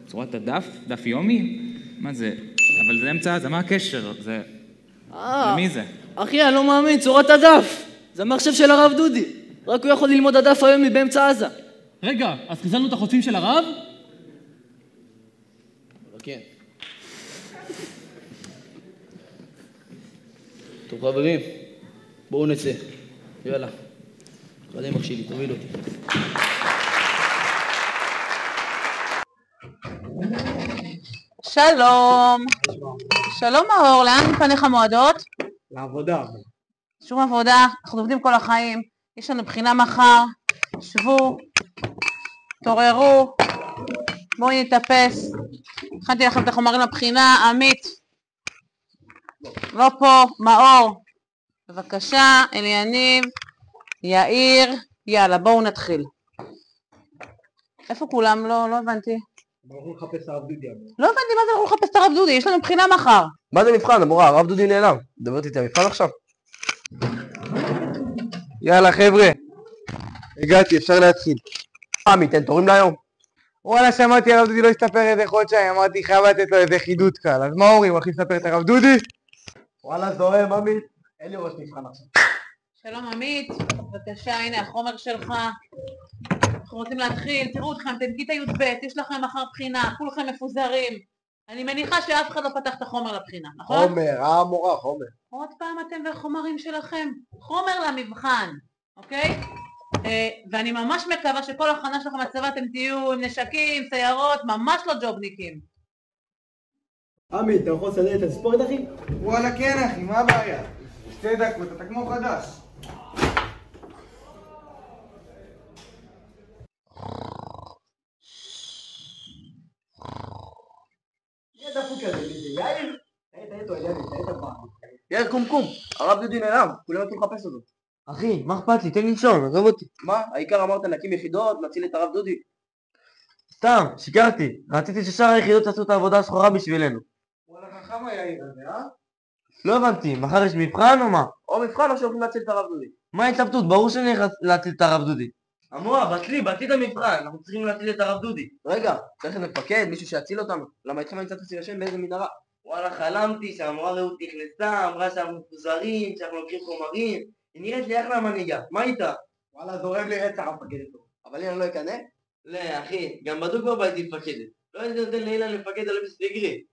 N: צורת הדף? דף יומי? מה זה? אבל זה אמצע עזה, מה הקשר? זה... למי זה?
E: אחי, אני לא מאמין, צורת הדף. זה מחשב של הרב דודי. רק הוא יכול ללמוד הדף היומי באמצע עזה.
P: רגע, אז חיסלנו את החוצים של הרב?
J: כן. טוב חברים, בואו נצא. יאללה. קודם אח שלי, תוביל אותי.
O: שלום. שלום מאור, לאן פניך מועדות?
S: לעבודה.
O: שום עבודה, אנחנו עובדים כל החיים. יש לנו בחינה מחר. שבו, תוררו, בואו נתאפס. הכנתי לכם את החומרים לבחינה. עמית. לא פה, מאור. בבקשה, אליניב, יאיר. יאללה, בואו נתחיל. איפה כולם? לא הבנתי.
S: הלכו לחפש הרב דודי.
O: לא הבנתי מה זה הלכו לחפש את הרב דודי, יש לנו בחינה מחר.
U: מה זה מבחן, המורה? הרב דודי נעלם. מדברת איתי המבחן עכשיו? יאללה חבר'ה, הגעתי, אפשר להתחיל. עמית, אין תורים להיום?
L: וואלה, שמעתי הרב דודי לא הסתפר איזה חודשיים, אמרתי חייב לתת לו איזה חידוד קל. אז מה אומרים, הולכים לספר את הרב דודי?
S: וואלה, זוהם, עמית. אין לי ראש מבחן עכשיו.
O: שלום עמית, בבקשה, הנה החומר שלך. אנחנו רוצים להתחיל, תראו אתכם, אתם כיתה י"ב, יש לכם מחר בחינה, כולכם מפוזרים. אני מניחה שאף אחד לא פתח את החומר לבחינה, נכון?
S: חומר, המורה, חומר.
O: עוד פעם אתם והחומרים שלכם, חומר למבחן, אוקיי? ואני ממש מקווה שכל הכנה שלכם בצבא אתם תהיו עם נשקים, סיירות, ממש לא ג'ובניקים.
S: עמית, אתה יכול לסדר את הספורט אחי?
L: וואלה כן אחי, מה הבעיה? 2 דקות, אתה כמו חדש.
S: מי הדפוק הזה? יאיר? תהיית פעם.
U: יאיר קומקום, הרב דודי נעלם, כולם יתחילו לחפש אותו.
R: אחי, מה אכפת לי? תן לי לישון, עזוב אותי.
U: מה? העיקר אמרת להקים יחידות, להציל את הרב דודי.
R: סתם, שיקרתי. רציתי ששאר היחידות יעשו את העבודה השחורה בשבילנו.
S: וואלה חכם היאיר הזה, אה?
R: לא הבנתי, מחר יש מבחן או מה?
U: או מבחן או שהולכים להציל את הרב דודי.
R: מה ההתלבטות? ברור שאני הולך להציל את הרב דודי. המורה, בטלי את המבחן, אנחנו צריכים להציל את הרב דודי.
U: רגע, צריך מפקד, מישהו שיציל אותנו. למה איתכם אני קצת עושים ישן באיזה מנהרה?
R: וואלה, חלמתי שהמורה רעות נכנסה, אמרה שאנחנו מפוזרים, שאנחנו לוקחים חומרים. היא נראית לי אחלה מנהיגה, מה איתה?
S: וואלה, זורם לי רצח המפקד איתו.
U: אבל אם אני לא אקנא?
R: לא, אחי, גם בדוק כבר הייתי מפקדת. לא הייתי נותן לאילן לפקד על אפס דיגרי.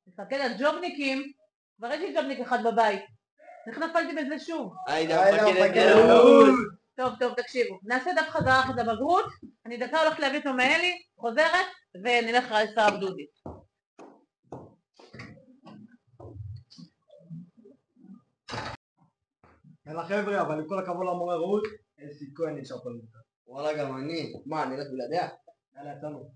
O: מפקד הג'ובניקים, כבר יש לי ג'ובניק אחד בבית. איך נפלתי בזה שוב?
R: היידה, מפקד רעות.
O: טוב, תקשיבו. נעשה דף חזרה אחת הבגרות, אני דקה הולכת להביא אותו מאלי, חוזרת, ונלך לשר הרב דודי.
S: יאללה חבר'ה, אבל עם כל הכבוד למורה רעות, אין סיכוי אני נשאר פה למיטה.
R: וואלה, גם אני.
U: מה, אני אלך בלעדיה?
S: יאללה, יצאנו.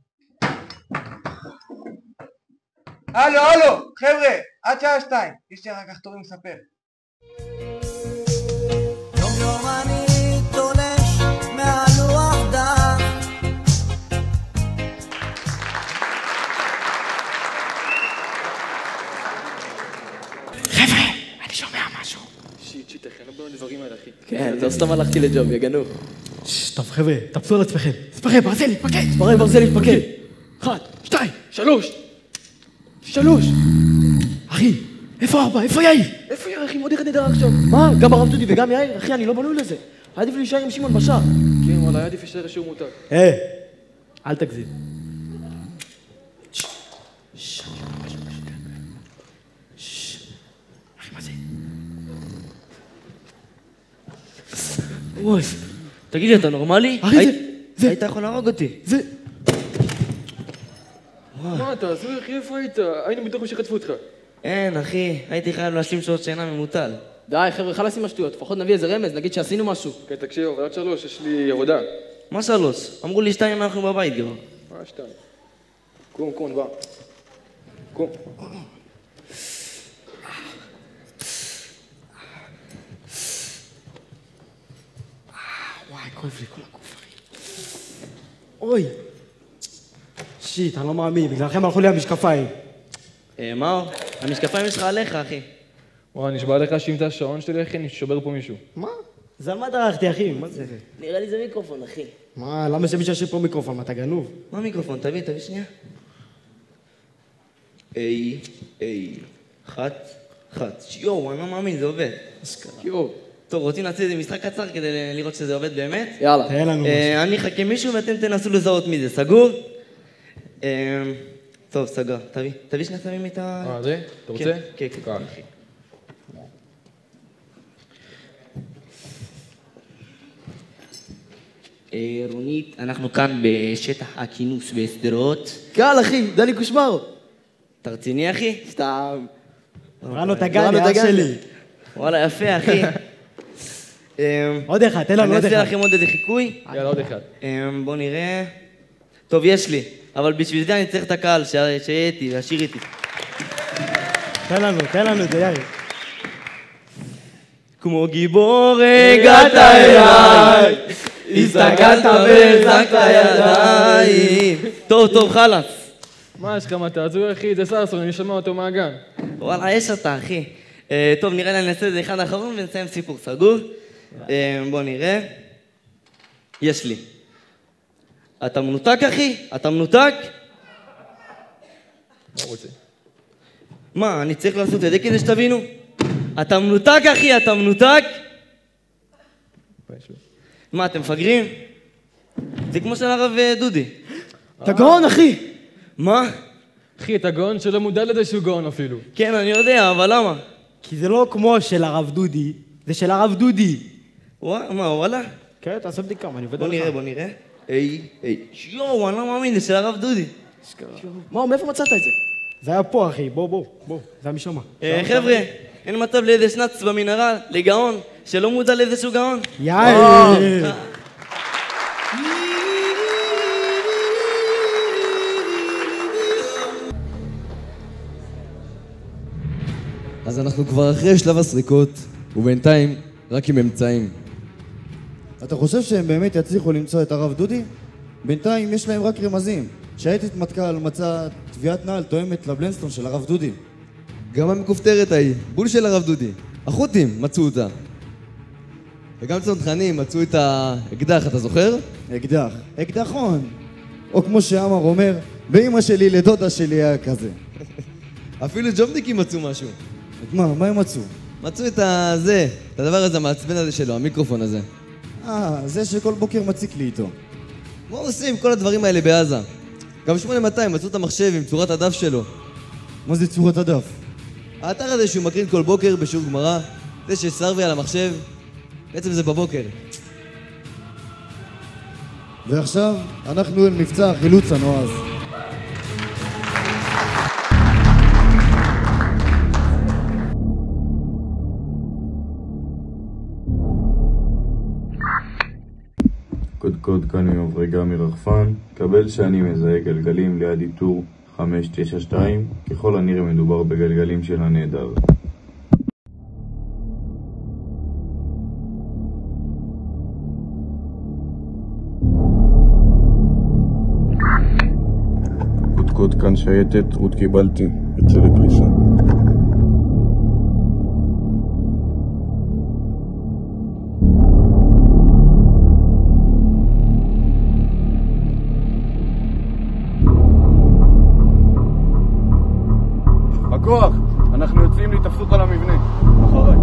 U: הלו, חבר'ה, עד שעה 2. יש לי רק תורים לספר.
H: יום אני תולש מהלוח דף.
P: חבר'ה, אני שומע משהו. שיט, אחי, אני לא בנו דברים האלה, אחי.
E: כן, לא סתם הלכתי לג'וב, יגנוב.
C: טוב חבר'ה, תפסו על עצמכם. ספרי ברזל, להתפקד!
E: ספרי ברזל, להתפקד!
C: 1, 2, 3! אחי, איפה 4? איפה יאיר?
E: איפה יאיר, אחי? מאוד אחד נדע עכשיו. מה? גם הרב דודי וגם יאיר? אחי, אני לא בנוי לזה. עדיף להישאר עם שמעון בשער.
P: כן, וואלה, עדיף להישאר שהוא מותר.
C: אל תגזים. אחי, מה זה?
E: וואי, תגיד לי, אתה נורמלי?
C: אחי, זה...
E: היית יכול להרוג אותי.
C: זה...
P: מה אתה, עזוי אחי, איפה היית? היינו בתוך מי שחטפו אותך.
E: אין, אחי, הייתי חייב להשלים שעות שינה ממוטל. די, חבר'ה, חלאס עם השטויות, לפחות נביא איזה רמז, נגיד שעשינו משהו.
P: כן, תקשיב, אבל עד 3, יש לי עבודה.
E: מה 3? אמרו לי 2 אנחנו בבית כבר.
P: מה 2? קום, בא. קום.
C: וואי, כואב לי כל הגוף, אחי. אוי. שיט, אני לא מאמין, בגללכם הלכו לי המשקפיים.
E: מאור, המשקפיים שלך עליך, אחי.
P: וואי, נשבע לך שאם אתה השעון שלי, אחי, אני שובר פה מישהו.
C: מה? זה על מה דרכתי, אחי? מה זה?
E: נראה לי זה מיקרופון, אחי.
C: מה, למה שמישהו ישאיר פה מיקרופון? מה, אתה גנוב?
E: מה מיקרופון? תביא שנייה. אחת. יואו, אני לא מאמין, זה עובד. יואו. טוב, רוצים להציל איזה משחק קצר כדי לראות שזה עובד באמת?
C: יאללה. תהיה לנו משהו.
E: אני אחכה מישהו ואתם תנסו לזהות מי זה, סגור? טוב, סגר. תביא שני שמים את ה...
P: זה? אתה רוצה?
E: כן. רונית, אנחנו כאן בשטח הכינוס בסדרות.
C: קל, אחי, דלי קושמרו.
E: אתה רציני, אחי? סתם.
C: ראינו את הגן, אח שלי.
E: וואלה, יפה, אחי.
C: עוד אחד, תן לנו עוד אחד.
E: אני אעשה לכם עוד איזה חיקוי.
P: יאללה, עוד אחד.
E: בוא נראה. טוב, יש לי. אבל בשביל זה אני צריך את הקהל, שיהיה איתי, וישיר איתי.
C: תן לנו את זה, יאיר.
E: כמו גיבור הגעת אליי, הסתכלת והחזקת ידיים. טוב, חלאס.
P: מה יש לך, מה תעזור, אחי? זה סרסון, אני שומע אותו מהגן.
E: וואלה, יש אתה, אחי. טוב, נראה לי אני אעשה את זה אחד האחרון ונסיים סיפור סגור. בוא נראה. יש לי. אתה מנותק, אחי? אתה מנותק?
P: מה הוא רוצה?
E: מה, אני צריך לעשות את זה כדי שתבינו? אתה מנותק, אחי? אתה מנותק? מה, אתם מפגרים? זה כמו של הרב דודי.
C: אתה גאון, אחי!
E: מה?
P: אחי, אתה גאון שלא מודע לזה שהוא גאון אפילו.
E: כן, אני יודע, אבל למה?
C: כי זה לא כמו של הרב דודי, זה של הרב דודי.
E: מה, וואלה?
C: כן, תעשה בדיקה, אני עובד עליך.
E: בוא נראה. יואו, אני לא מאמין, זה של הרב דודי.
C: מה, מאיפה מצאת את זה? זה היה פה, אחי, בוא, זה היה משמה.
E: חבר'ה, אין מצב לאיזה שנץ במנהרה, לגאון, שלא מודע לאיזשהו גאון.
C: יאיר!
B: אז אנחנו כבר אחרי שלב הסריקות, ובינתיים רק עם אמצעים.
M: אתה חושב שהם באמת יצליחו למצוא את הרב דודי? בינתיים יש להם רק רמזים. שהייתית מטכ"ל מצא תביעת נעל תואמת לבלנסטון של הרב דודי.
B: גם המכופתרת ההיא, בול של הרב דודי. החות'ים מצאו אותה. וגם צנחנים מצאו את האקדח, אתה זוכר?
M: אקדח. אקדחון. או כמו שאמר אומר, באמא שלי לדודה שלי היה כזה.
B: אפילו ג'ובניקים מצאו משהו.
M: את מה? מה הם מצאו?
B: מצאו את הזה, את הדבר הזה, המעצבן הזה שלו, המיקרופון הזה.
M: זה שכל בוקר מציק לי איתו.
B: מה עושים כל הדברים האלה בעזה? גם 8200 מצאו את המחשב עם צורת הדף שלו.
M: מה זה צורת הדף?
B: האתר הזה שהוא מקרין כל בוקר בשיעור גמרא, זה שסרבי על המחשב, בעצם זה בבוקר.
M: ועכשיו אנחנו אל מבצע החילוץ הנועז.
Q: קודקוד כאן ממברגה מרחפן, קבל שאני מזהה גלגלים ליד איתור 592, ככל הנראה מדובר בגלגלים של הנעדר. קודקוד כאן שייטת, רות קיבלתי, יוצא לפריסה.
U: הכוח! אנחנו יוצאים להתאפסות על המבנה. אחריי.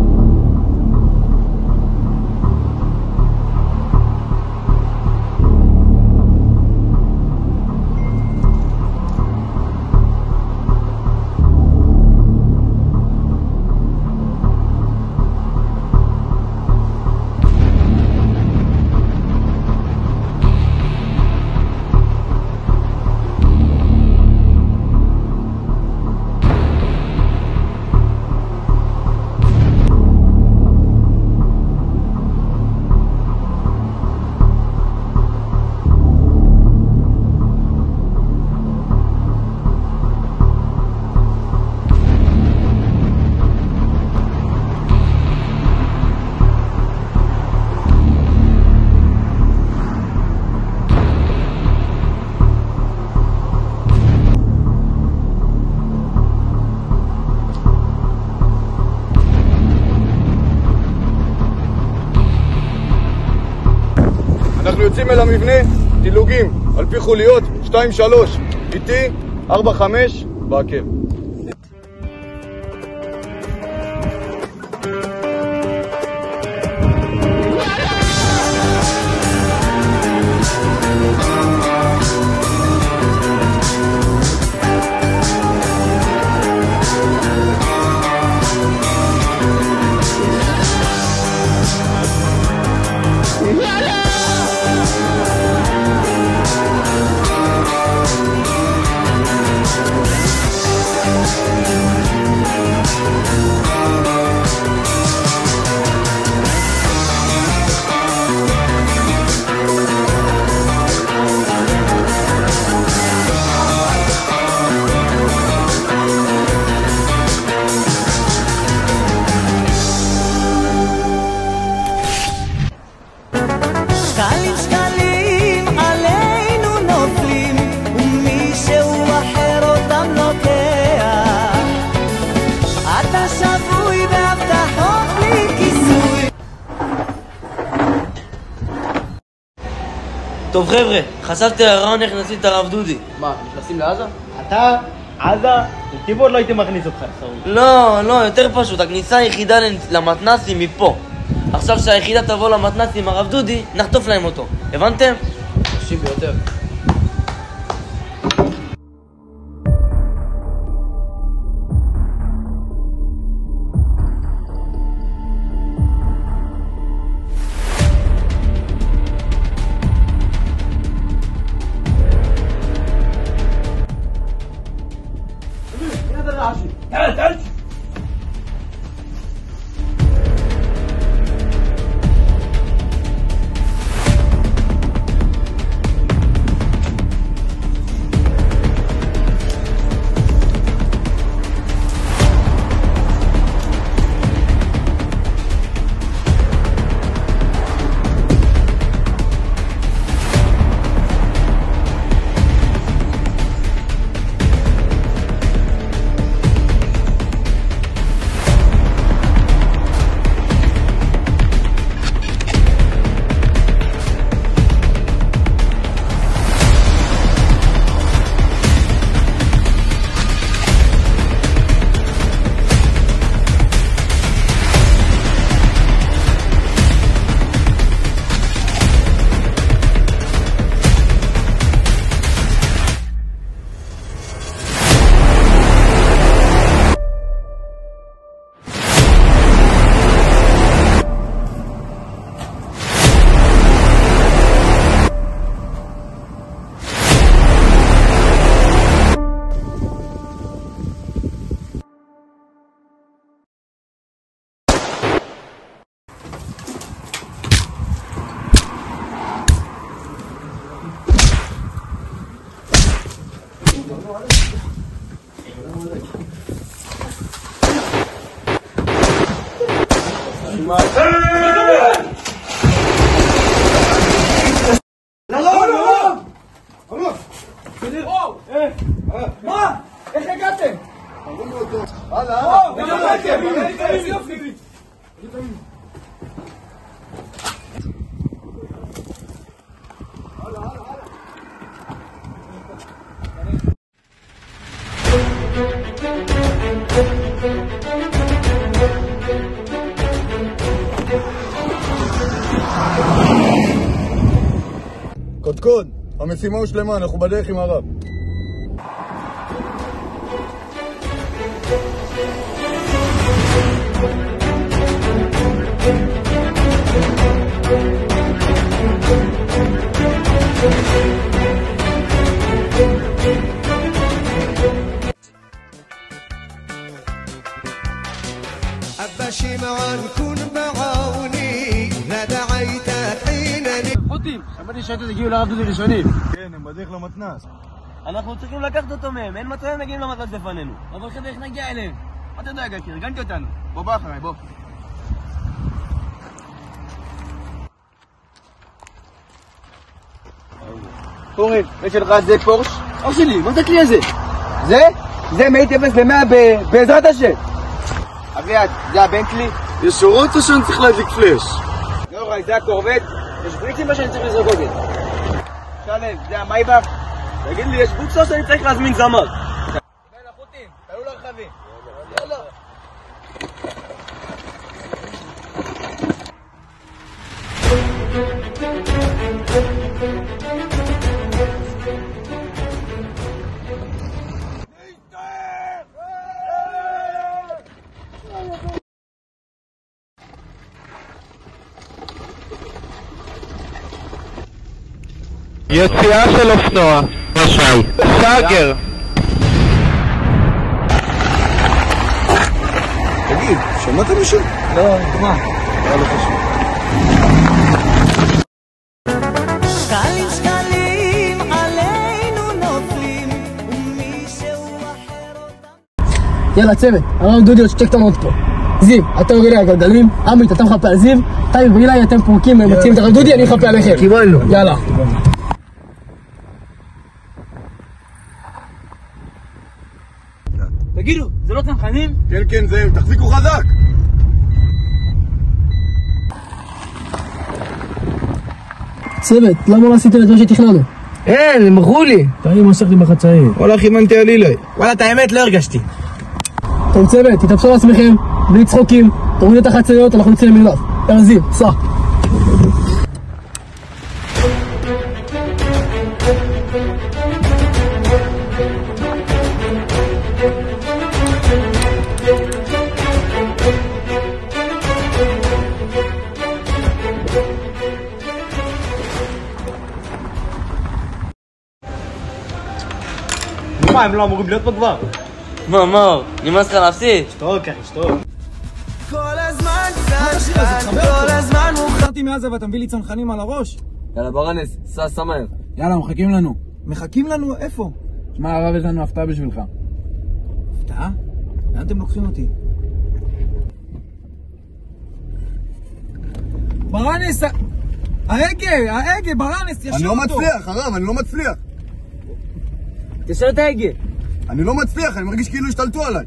U: אנחנו יוצאים אל המבנה, דילוגים, על פי חוליות, 2-3, איתי, 4-5, בעקב.
T: טוב חבר'ה, חשבתי הרעיון איך נשים את הרב דודי.
V: מה, נכנסים לעזה? אתה? עזה? נתיב עוד לא הייתי מכניס אותך, סרוי.
T: לא, יותר פשוט, הכניסה היחידה למתנ"סים מפה. עכשיו שהיחידה תבוא למתנ"סים עם הרב דודי, נחטוף להם אותו. הבנתם?
V: קשים ביותר.
G: تعال
U: קוד, המשימה הושלמה, אנחנו בדרך עם הרב.
H: أبا شمعان كن معاوني لا دعيتك حينني
U: חוטים, שמעתי שאתם הגיעו לרב דודי ראשוני. כן, הם בדרך למתנ"ס.
T: אנחנו צריכים לקחת אותו מהם, אין מצב הם מגיעים למתנ"ס לפנינו. אבל כדי איך נגיע אליהם? מה אתה דואג, יקיר? ארגנתי אותנו.
U: בוא אחריי, בוא.
L: אורן, יש לך את זה פורש? אח שלי, מה זה הכלי הזה? זה? זה מאיתי 0 ל-100 בעזרת השם. אביעד, זה הבנטלי?
U: יש שורות או שאני צריך להדליק פלאש?
L: לא ראי, זה הקורבט? יש בריקסים מה שאני צריך לזרוק את זה. שלם, זה המייבך?
T: תגיד לי, יש בוקס או שאני צריך להזמין זמר?
L: בין החוטים, תעלו לרכבים. יאללה.
D: יציאה של אופנוע, רשאי. סאגר.
U: תגיד, שמעת מישהו?
L: לא, מה?
U: לא חשוב.
H: שקלים שקלים עלינו נופלים ומישהו אחר אותם.
A: יאללה צוות, הרב דודי עוד שתי קטנות פה. זיו, אתה יורד לי הגלגלים, עמית, אתה מחפה על זיו, טייב ואילי, אתם פורקים, מציעים את הרב דודי, אני מחפה עליכם.
L: קיבלנו.
A: יאללה.
T: תגידו, זה לא צנחנים?
U: כן, כן, זה, תחזיקו חזק!
A: צוות, למה לא עשיתם את מה שתכננו?
L: אין, הם מכרו לי.
A: תראי מה שכתי בחצאי.
L: וואלה, חימנתי על אילי. וואלה, את האמת לא הרגשתי.
A: טוב צוות, תתאפסו על עצמכם, בלי צחוקים, תורידו את החצאיות, אנחנו נצא למרדף. יאללה זיו, סע.
L: מה, הם לא אמורים להיות פה כבר?
T: מה, מר? נמאס לך להפסיד?
L: שתוק, אחי, שתוק.
H: כל הזמן קצת, כל הזמן הוא
I: חזרתי מעזה ואתה מביא לי צנחנים על הראש?
T: יאללה ברנס, סע מהר.
I: יאללה, מחכים לנו. מחכים לנו? איפה? שמע, הרב, יש לנו הפתעה בשבילך. הפתעה? לאן אתם לוקחים אותי? ברנס! ההגה, ברנס, ישר אותו!
U: אני לא מצליח, הרב, אני לא מצליח!
T: תשאר את ההגה!
U: אני לא מצליח, אני מרגיש כאילו השתלטו עליי!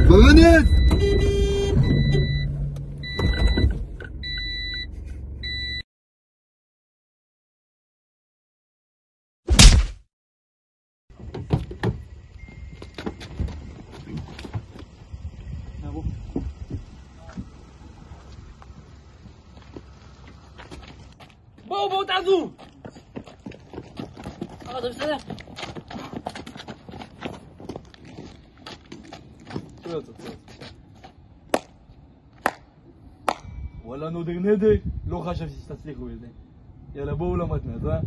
U: ברנס!
T: בואו תעזו! אתה בסדר?
J: וואלה נודר נדר, לא חשבתי שתצליחו את זה. יאללה בואו למתנ"ס, אה?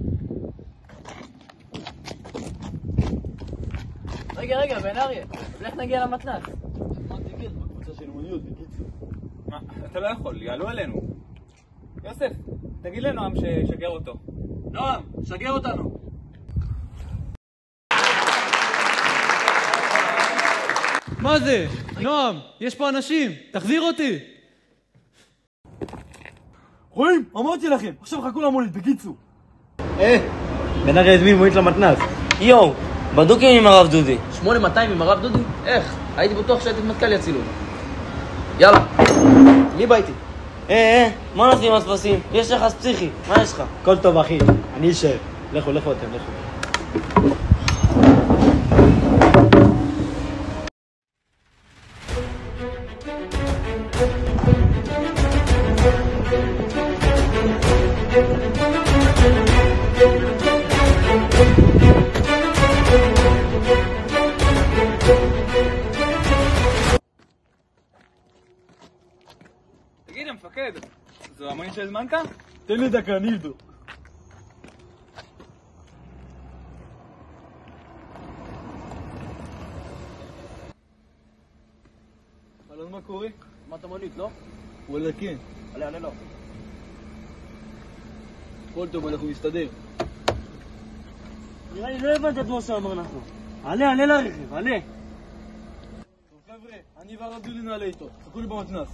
E: רגע, בן אריה, איך נגיע למתנ"ס?
J: אמרתי כן, בקבוצה של מוניות, בקיצור.
N: מה, אתה לא יכול, יעלו עלינו. יוסף, תגיד לנועם ששגר אותו.
T: נועם, שגר אותנו.
P: מה זה? נועם, יש פה אנשים, תחזיר אותי!
J: רואים? אמרתי לכם, עכשיו חכו למונית, בקיצור.
L: בן ארי הזמין מונית למתנ"ס.
T: יואו, בדוקים עם הרב דודי. 8200 עם הרב דודי? איך? הייתי בטוח שהייתי מטכ"ל יצילו. יאללה. מי בא איתי? מה נשים הספסים? יש לך פסיכי, מה יש לך?
L: הכל טוב אחי, אני אשאר. לכו אתם, לכו.
P: תגיד, המפקד, זו המעין של זמנקה? תן לי דקה, אני אבדוק. אלון, מה קורה?
J: מה אתה מונית, לא?
P: וואלה, כן.
J: עלה, לא. כל טוב, אנחנו נסתדר.
T: נראה לי לא הבנת את מה שאמר נכון. עלה לרכב, עלה.
P: טוב, חבר'ה, אני והרב דודי נעלה איתו. חכו לי במתנ"ס.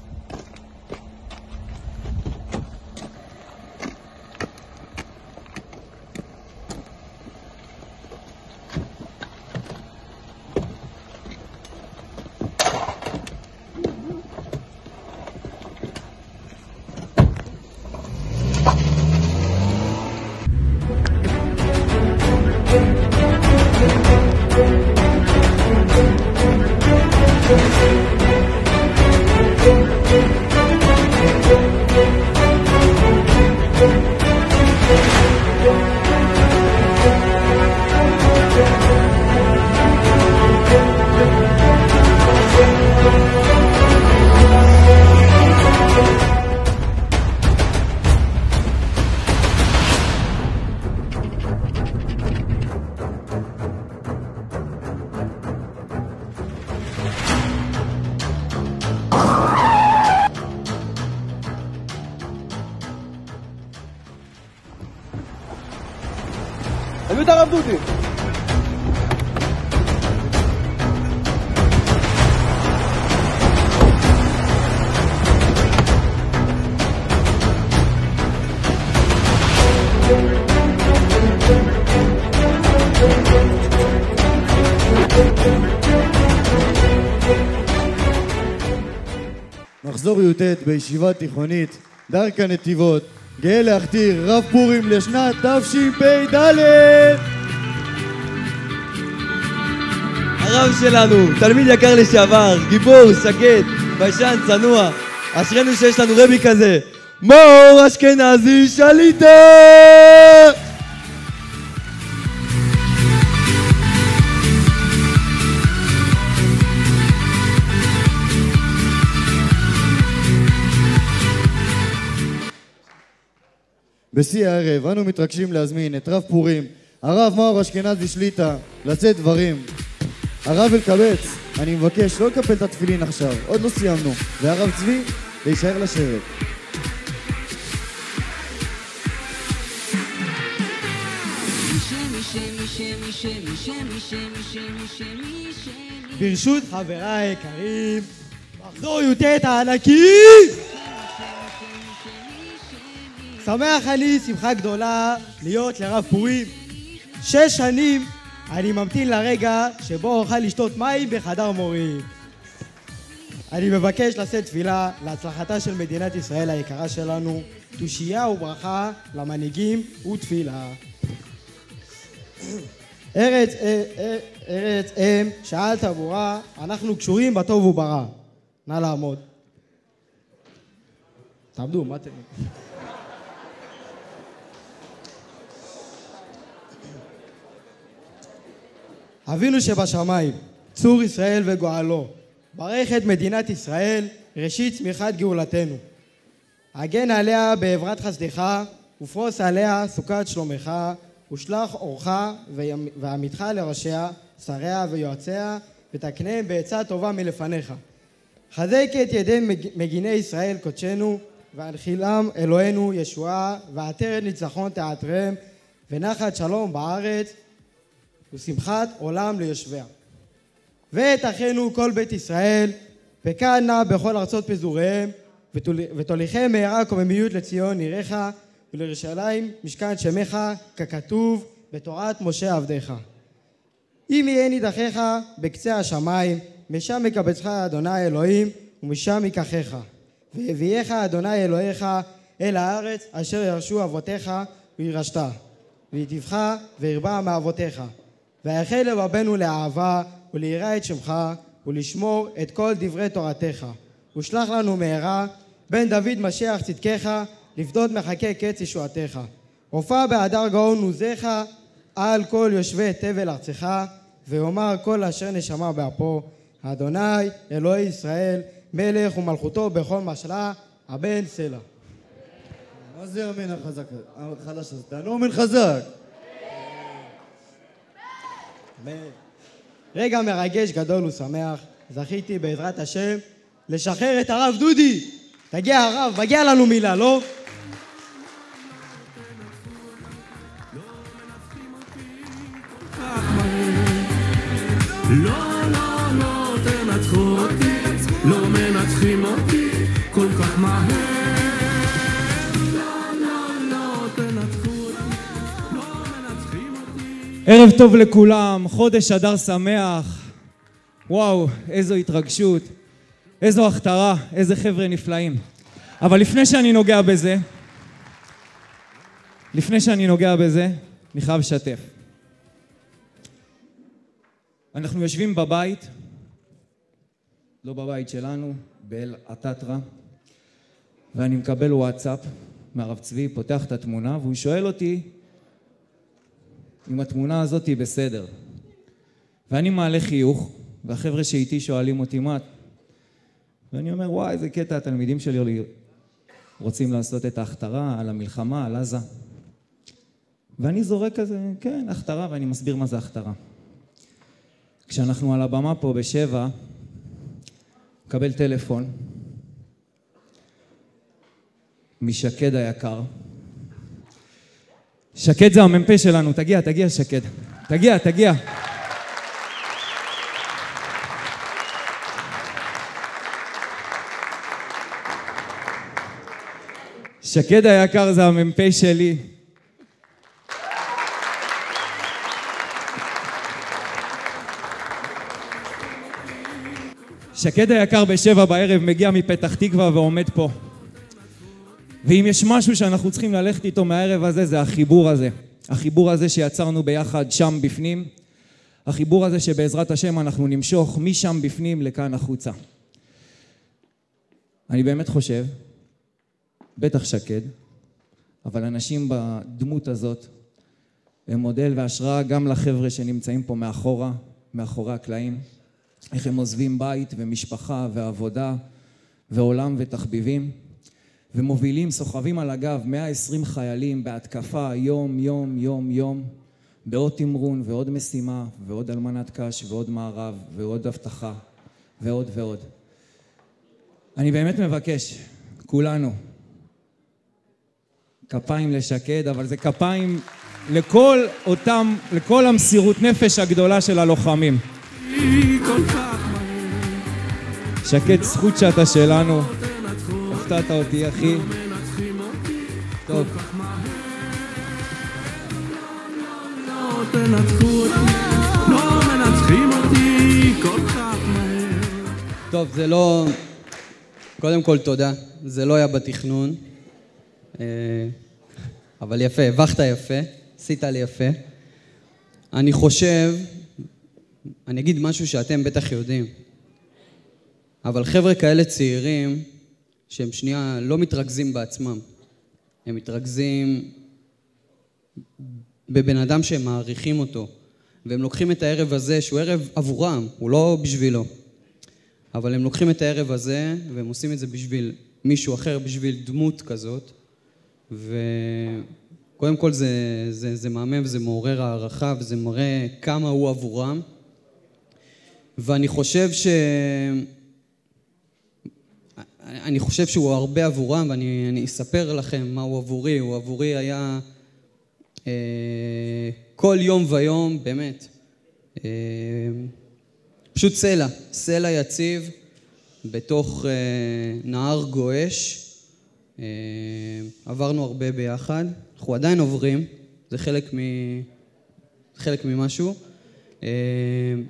U: הביא את הרב דודי.
M: מחזור י"ט בישיבה תיכונית דרכה נתיבות, גאה להכתיר רב פורים לשנת תשפ"ד.
B: הרב שלנו, תלמיד יקר לשעבר, גיבור, שקט, ביישן, צנוע, אשרנו שיש לנו רבי כזה, מאור אשכנזי שליטה!
M: בשיא הערב אנו מתרגשים להזמין את רב פורים, הרב מאור אשכנזי שליטה, לשאת דברים. הרב אלקבץ, אני מבקש לא לקפל את התפילין עכשיו, עוד לא סיימנו, והרב צבי, להישאר לשבת.
C: ברשות חבריי היקרים, מחזור י"ט הענקי! שמח אני שמחה גדולה להיות לרב פורים. 6 שנים אני ממתין לרגע שבו אוכל לשתות מים בחדר מורים. אני מבקש לשאת תפילה להצלחתה של מדינת ישראל היקרה שלנו, תושייה וברכה למנהיגים ותפילה. ארץ אם שאלת ברורה, אנחנו קשורים בטוב וברע. נא לעמוד. תעמדו, מה אתם? אבינו שבשמיים, צור ישראל וגואלו, ברך את מדינת ישראל, ראשית צמיחת גאולתנו. הגן עליה בעברת חסדך, ופרוס עליה סוכת שלומך, ושלח אורך ועמיתך לראשיה, שריה ויועציה, ותקנם בעצה טובה מלפניך. חזק את ידי מגיני ישראל קודשנו, והנחילם אלוהינו ישועה, ועטרת ניצחון תעטרם, ונחת שלום בארץ, ושמחת עולם ליושביה. ואת אחינו כל בית ישראל, וכאן נא בכל ארצות פזוריהם, ותוליכם מהרה קוממיות לציון עירך, ולירושלים משכן שמך, ככתוב בתורת משה עבדיך. אם יהיה נידחיך בקצה השמיים, משם יקבצך אדוני אלוהים, ומשם ייקחך. והביאך אדוני אלוהיך אל הארץ אשר ירשו אבותיך וירשת, ויטיבך וירבה מאבותיך. ויחל לבבנו לאהבה וליראה את שמך ולשמור את כל דברי תורתך. ושלח לנו מהרה בן דוד משיח צדקך לפדות מחכה קץ ישועתך. הופע בהדר גאון עוזך על כל יושבי תבל ארצך, ויאמר כל אשר נשמה באפו, אדוני אלוהי ישראל מלך ומלכותו בכל משלה, הבן סלע.
M: מה זה אמן החדש הזה? תענו אמן חזק.
C: רגע מרגש גדול ושמח, זכיתי בעזרת השם לשחרר את הרב דודי. תגיע הרב, מגיע לנו מילה, לא?
F: לא, לא, לא תנצחו אותי, לא מנצחים אותי כל כך מהר. לא, לא, לא תנצחו אותי, לא מנצחים אותי.
K: ערב טוב לכולם, חודש אדר שמח. וואו, איזו התרגשות, איזו הכתרה, איזה חבר'ה נפלאים. אבל לפני שאני נוגע בזה, אני חייב לשתף. אנחנו יושבים בבית, לא בבית שלנו, באל עטטרה, ואני מקבל וואטסאפ מהרב צבי, פותח את התמונה, והוא שואל אותי אם התמונה הזאת היא בסדר. ואני מעלה חיוך, והחבר'ה שאיתי שואלים אותי מה, ואני אומר, וואי, איזה קטע, התלמידים שלי רוצים לעשות את ההכתרה על המלחמה, על עזה. ואני זורק כזה, כן, הכתרה, ואני מסביר מה זה הכתרה. כשאנחנו על הבמה פה ב7, מקבל טלפון משקד היקר. שקד זה המ"פ שלנו, תגיע שקד. תגיע. שקד היקר זה המ"פ שלי. שקד היקר ב7 בערב מגיע מפתח תקווה ועומד פה. ואם יש משהו שאנחנו צריכים ללכת איתו מהערב הזה, זה החיבור הזה. החיבור הזה שיצרנו ביחד שם בפנים. החיבור הזה שבעזרת השם אנחנו נמשוך משם בפנים לכאן החוצה. אני באמת חושב, בטח שקד, אבל אנשים בדמות הזאת הם מודל והשראה גם לחבר'ה שנמצאים פה מאחורי הקלעים. איך הם עוזבים בית ומשפחה ועבודה ועולם ותחביבים ומובילים, סוחבים על הגב 120 חיילים בהתקפה יום בעוד תמרון ועוד משימה ועוד אלמנת קש ועוד מערב ועוד הבטחה ועוד. אני באמת מבקש, כולנו, כפיים לשקד, אבל זה כפיים לכל המסירות נפש הגדולה של הלוחמים. שקד, זכות שאתה שלנו, הפתעת אותי אחי. טוב.
W: טוב, זה לא... קודם כל תודה, זה לא היה בתכנון, אבל יפה, הבחת יפה, עשית לי יפה. אני חושב, אני אגיד משהו שאתם בטח יודעים, אבל חבר'ה כאלה צעירים, שהם שנייה לא מתרכזים בעצמם, הם מתרכזים בבן אדם שהם מעריכים אותו, והם לוקחים את הערב הזה, שהוא ערב עבורם, הוא לא בשבילו, אבל הם לוקחים את הערב הזה, והם עושים את זה בשביל מישהו אחר, בשביל דמות כזאת, וקודם כל זה מהמם, וזה מעורר הערכה, וזה מראה כמה הוא עבורם, ואני חושב שהוא הרבה עבורם, ואני אספר לכם מה הוא עבורי. הוא עבורי היה כל יום ויום, באמת. פשוט סלע יציב בתוך נהר גועש. עברנו הרבה ביחד. אנחנו עדיין עוברים, זה חלק ממשהו.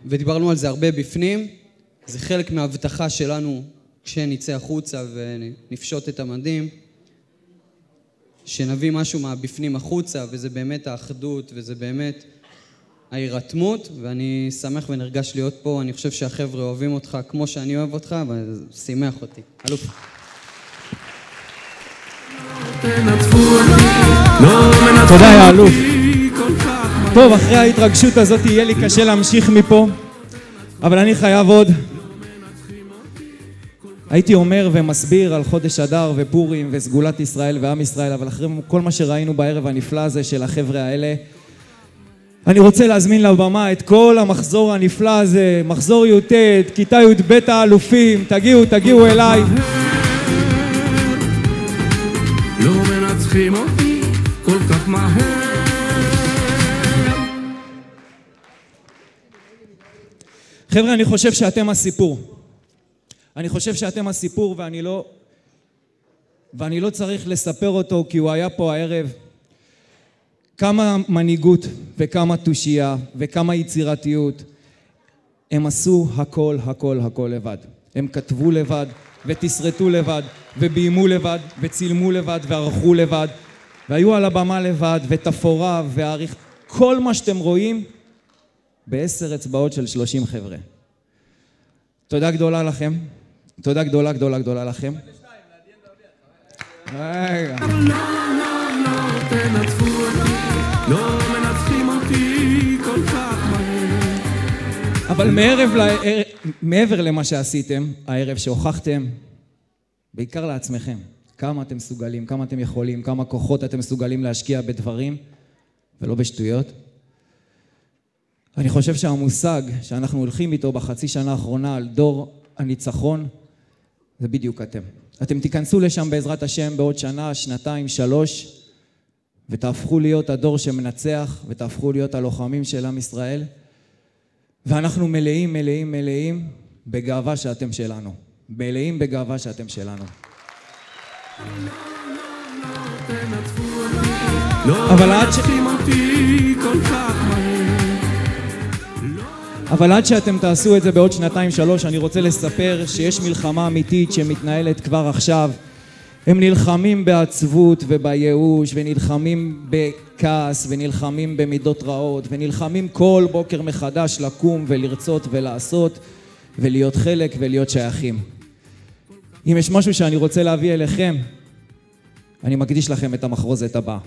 W: ודיברנו על זה הרבה בפנים. זה חלק מההבטחה שלנו כשנצא החוצה ונפשוט את המדים, שנביא משהו מהבפנים החוצה, וזה באמת האחדות, וזה באמת ההירתמות, ואני שמח ונרגש להיות פה. אני חושב שהחבר'ה אוהבים אותך כמו שאני אוהב אותך, וזה שימח אותי. אלוף.
K: תודה יא אלוף. טוב, אחרי ההתרגשות הזאת יהיה לי קשה להמשיך מפה, אבל אני חייב עוד. הייתי אומר ומסביר על חודש אדר ופורים וסגולת ישראל ועם ישראל, אבל אחרי כל מה שראינו בערב הנפלא הזה של החבר'ה האלה, אני רוצה להזמין לבמה את כל המחזור הנפלא הזה, מחזור י"ט, כיתה י"ב האלופים, תגיעו אליי.
F: לא מנצחים אותי כל כך מהר.
K: חבר'ה, אני חושב שאתם הסיפור. אני חושב שאתם הסיפור ואני לא צריך לספר אותו כי הוא היה פה הערב. כמה מנהיגות וכמה תושייה וכמה יצירתיות. הם עשו הכל לבד. הם כתבו לבד ותסרטו לבד וביימו לבד וצילמו לבד וערכו לבד והיו על הבמה לבד ותפאורה ועריך. כל מה שאתם רואים ב10 אצבעות של 30 חבר'ה. תודה גדולה לכם. תודה גדולה לכם. רגע.
F: לא מנצחים אותי כל כך מהר.
K: אבל מעבר למה שעשיתם, הערב שהוכחתם, בעיקר לעצמכם, כמה אתם מסוגלים, כמה אתם יכולים, כמה כוחות אתם מסוגלים להשקיע בדברים ולא בשטויות. אני חושב שהמושג שאנחנו הולכים איתו בחצי שנה האחרונה על דור הניצחון, זה בדיוק אתם. אתם תיכנסו לשם בעזרת השם בעוד שנה, שנתיים, 3, ותהפכו להיות הדור שמנצח, ותהפכו להיות הלוחמים של עם ישראל, ואנחנו מלאים בגאווה שאתם שלנו. מלאים בגאווה שאתם שלנו. אבל עד שאתם תעשו את זה בעוד 2, 3, אני רוצה לספר שיש מלחמה אמיתית שמתנהלת כבר עכשיו. הם נלחמים בעצבות ובייאוש, ונלחמים בכעס, ונלחמים במידות רעות, ונלחמים כל בוקר מחדש לקום ולרצות ולעשות, ולהיות חלק ולהיות שייכים. אם יש משהו שאני רוצה להביא אליכם, אני מקדיש לכם את המחרוזת הבאה.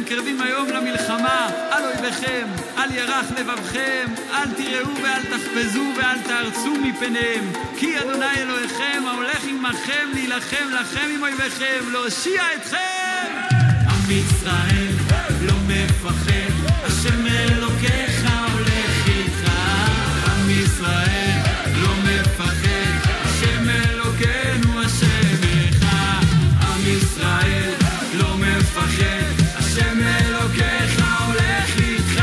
O: קרבים היום למלחמה, על אויביכם, אל ירח לבבכם, אל תראו ואל תחפזו ואל תארצו מפניהם, כי אדוני אלוהיכם ההולך עמכם להילחם לכם עם אויביכם, להושיע אתכם. עם ישראל לא מפחד, השם אלוקיך הולך איתך. עם ישראל לא מפחד, השם אלוקינו השם אחד. עם ישראל לא מפחד, השם אלוקיך הולך איתך.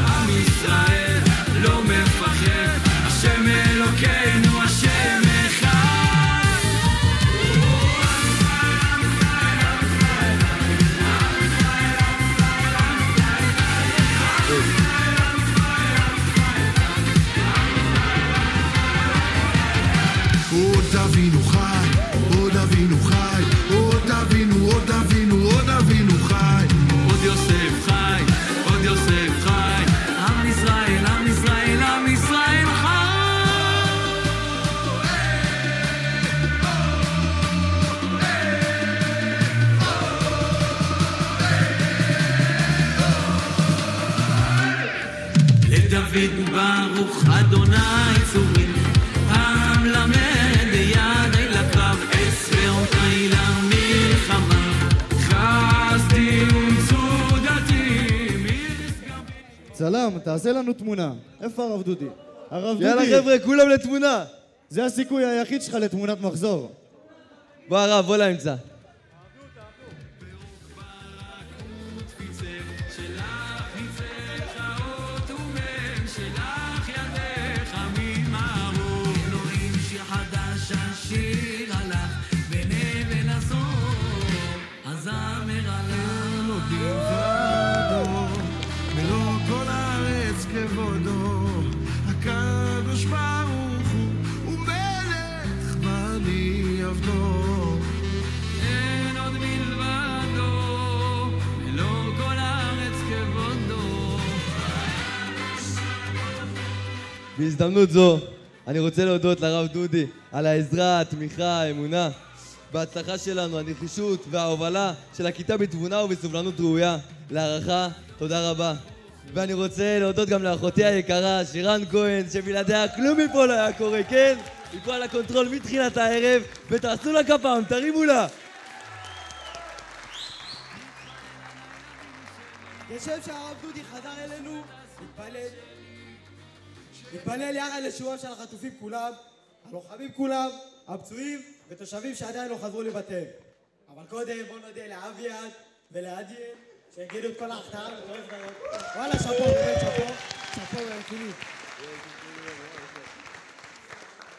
O: עם ישראל לא מפחד, השם אלוקינו השם אחד.
F: עוד אבינו חי, עוד אבינו חי, עוד אבינו, עוד אבינו, עוד אבינו חי.
O: עוד יוסף חי, עוד יוסף חי. עם ישראל, עם ישראל, עם ישראל חי. לדוד ברוך אדוני צורים, העם למד ידי לקרב, אספרתי למלחמה, חסדי ומצודתי.
M: צלם, תעשה לנו תמונה. איפה הרב דודי? הרב דודי.
B: יאללה חבר'ה, כולם לתמונה.
M: זה הסיכוי היחיד שלך לתמונת מחזור.
B: בוא הרב, בוא לאמצע.
O: שלח ידך ממערום, אלוהים שחדה
B: בהזדמנות זו אני רוצה להודות לרב דודי על העזרה, התמיכה, האמונה בהצלחה שלנו, הנחישות וההובלה של הכיתה בתבונה ובסובלנות ראויה. להערכה, תודה רבה. ואני רוצה להודות גם לאחותי היקרה, שירן כהן, שבלעדיה כלום מפה לא היה קורה, כן? היא פה על הקונטרול מתחילת הערב, ותעשו לה כפיים, תרימו לה!
C: כשם שהרב דודי חזר אלינו, נתפלל יחד לשובם של החטופים כולם, הלוחמים כולם, הפצועים ותושבים שעדיין לא חזרו לבתיהם. אבל קודם בואו נודה לאביעד ולעדיאל שהגידו את כל ההחתרה וטורף דעות. וואלה, שפו, באמת שפו, שפו והנכונים.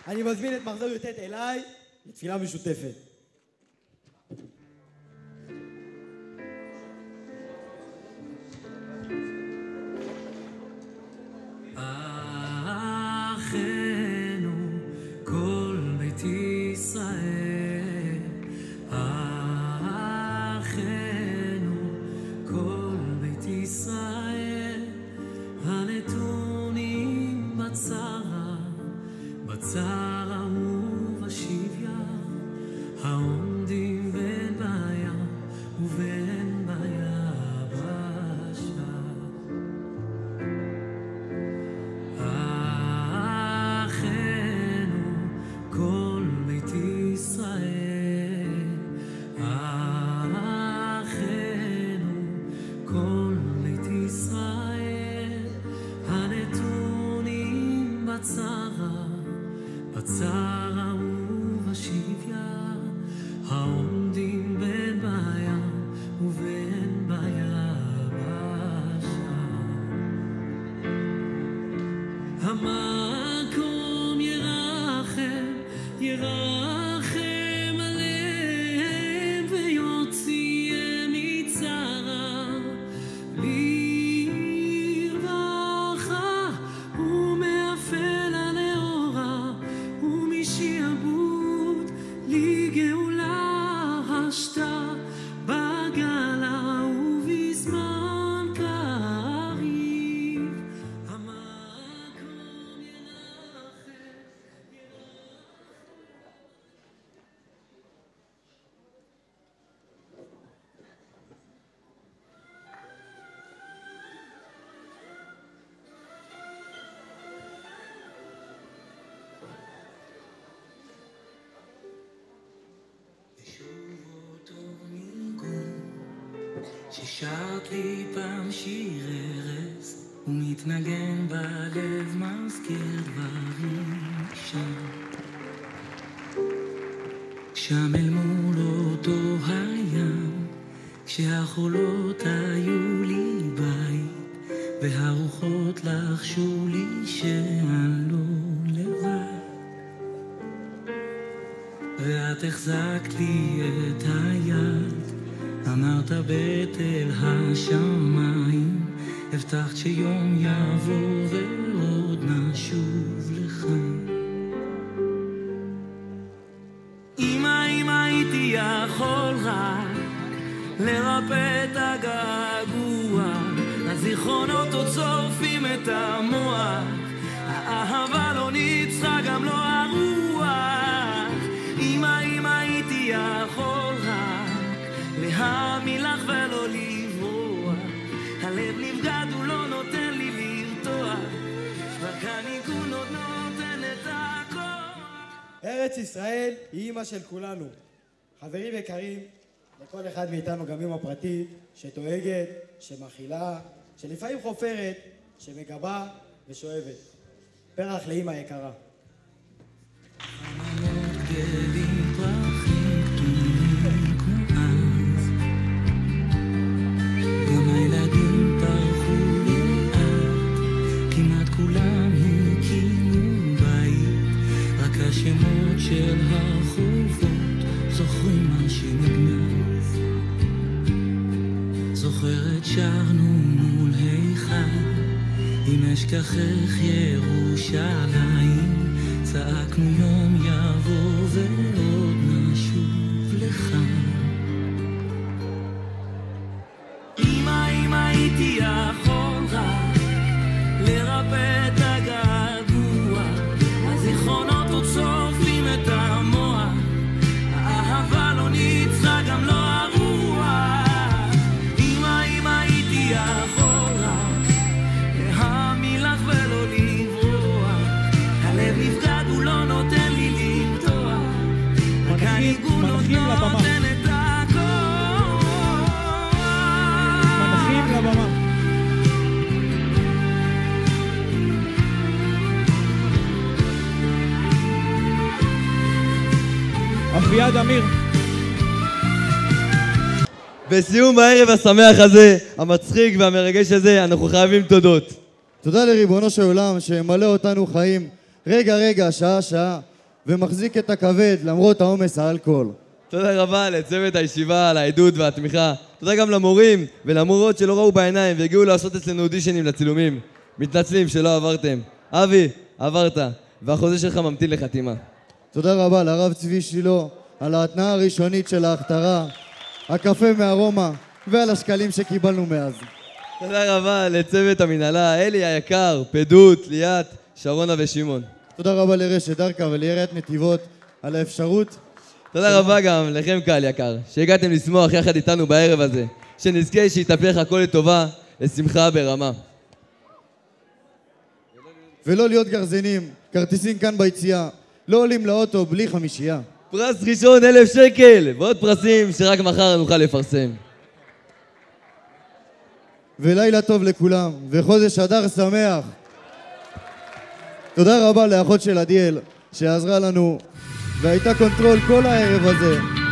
C: אני מזמין את מחזור י"ט אליי לתפילה משותפת.
F: אחינו כל בית ישראל, אחינו כל בית ישראל, הנתונים בצרה ובשביה, העומדים בין בים ובין ביבשה. אחינו כל בית ישראל, אחינו כל בית ישראל, הנתונים בצרה ובשביה, העומדים בין בים ובין ביבשה. המקום ירחם עליהם ויוציאם מצרה לרווחה ומאפל הנאורה ומשעבוד לגאולה השתה בגלה ובזמן קריב. ששרת לי פעם שיר ארז ומתנגן בלב, מזכיר דברים שם אל מול אותו הים, כשהחולות היו לי בית והרוחות לחשו לי שאני לא לבד, ואת החזקת לי את היד, אמרת בתל השמיים, הבטחת שיום יבוא ועוד נשוב לך. אם הייתי יכול רק לרפא את הגעגוע, הזיכרונות עוד שורפים את המוח, האהבה לא ניצחה גם לא הרוח. אם הייתי יכול רק להאמין לך ולא לברוח, הלב נבגד הוא לא נותן לי לרתוח, רק הניגון עוד נותן את הכוח.
C: ארץ ישראל היא אמא של כולנו. חברים יקרים, לכל אחד מאיתנו גם אמא פרטית שדואגת, שמכילה, שלפעמים חופרת, שמגבה ושואבת. פרח לאמא יקרה.
F: גם הילדים פרחו לאט, כמעט כולם הקימו בית, רק השמות של החובות זוכרים מה שנגנז. זוכרת שרנו מול היכל, אם אשכחך ירושלים, צעקנו יום יבוא ועוד נשוב לך. אם הייתי יכול רק לרפא את הגעגוע,
Q: אביעד אמיר.
B: בסיום הערב השמח הזה, המצחיק והמרגש הזה, אנחנו חייבים תודות.
M: תודה לריבונו של עולם שמלא אותנו חיים רגע, שעה, ומחזיק את הכבד למרות העומס האלכוהול.
B: תודה רבה לצוות הישיבה, על העדות והתמיכה. תודה גם למורים ולמורות שלא ראו בעיניים והגיעו לעשות אצלנו אודישנים לצילומים. מתנצלים שלא עברתם. אבי, עברת, והחוזה שלך ממתין לחתימה.
M: תודה רבה לרב צבי שילה על ההתנאה הראשונית של ההכתרה, הקפה מארומה ועל השקלים שקיבלנו מאז.
B: תודה רבה לצוות המנהלה, אלי היקר, פדות, ליאת, שרונה ושמעון.
M: תודה רבה לרשת דרכה ולעיריית נתיבות על האפשרות.
B: תודה רבה גם לכם קהל יקר, שהגעתם לשמוח יחד איתנו בערב הזה. שנזכה שיתהפך הכל לטובה, לשמחה ברמה.
M: ולא להיות גרזנים, כרטיסים כאן ביציאה, לא עולים לאוטו בלי 5.
B: פרס ראשון 1,000 שקל, ועוד פרסים שרק מחר נוכל לפרסם.
M: ולילה טוב לכולם, וחודש אדר שמח. תודה רבה לאחות של עדיאל שעזרה לנו והייתה קונטרול כל הערב הזה.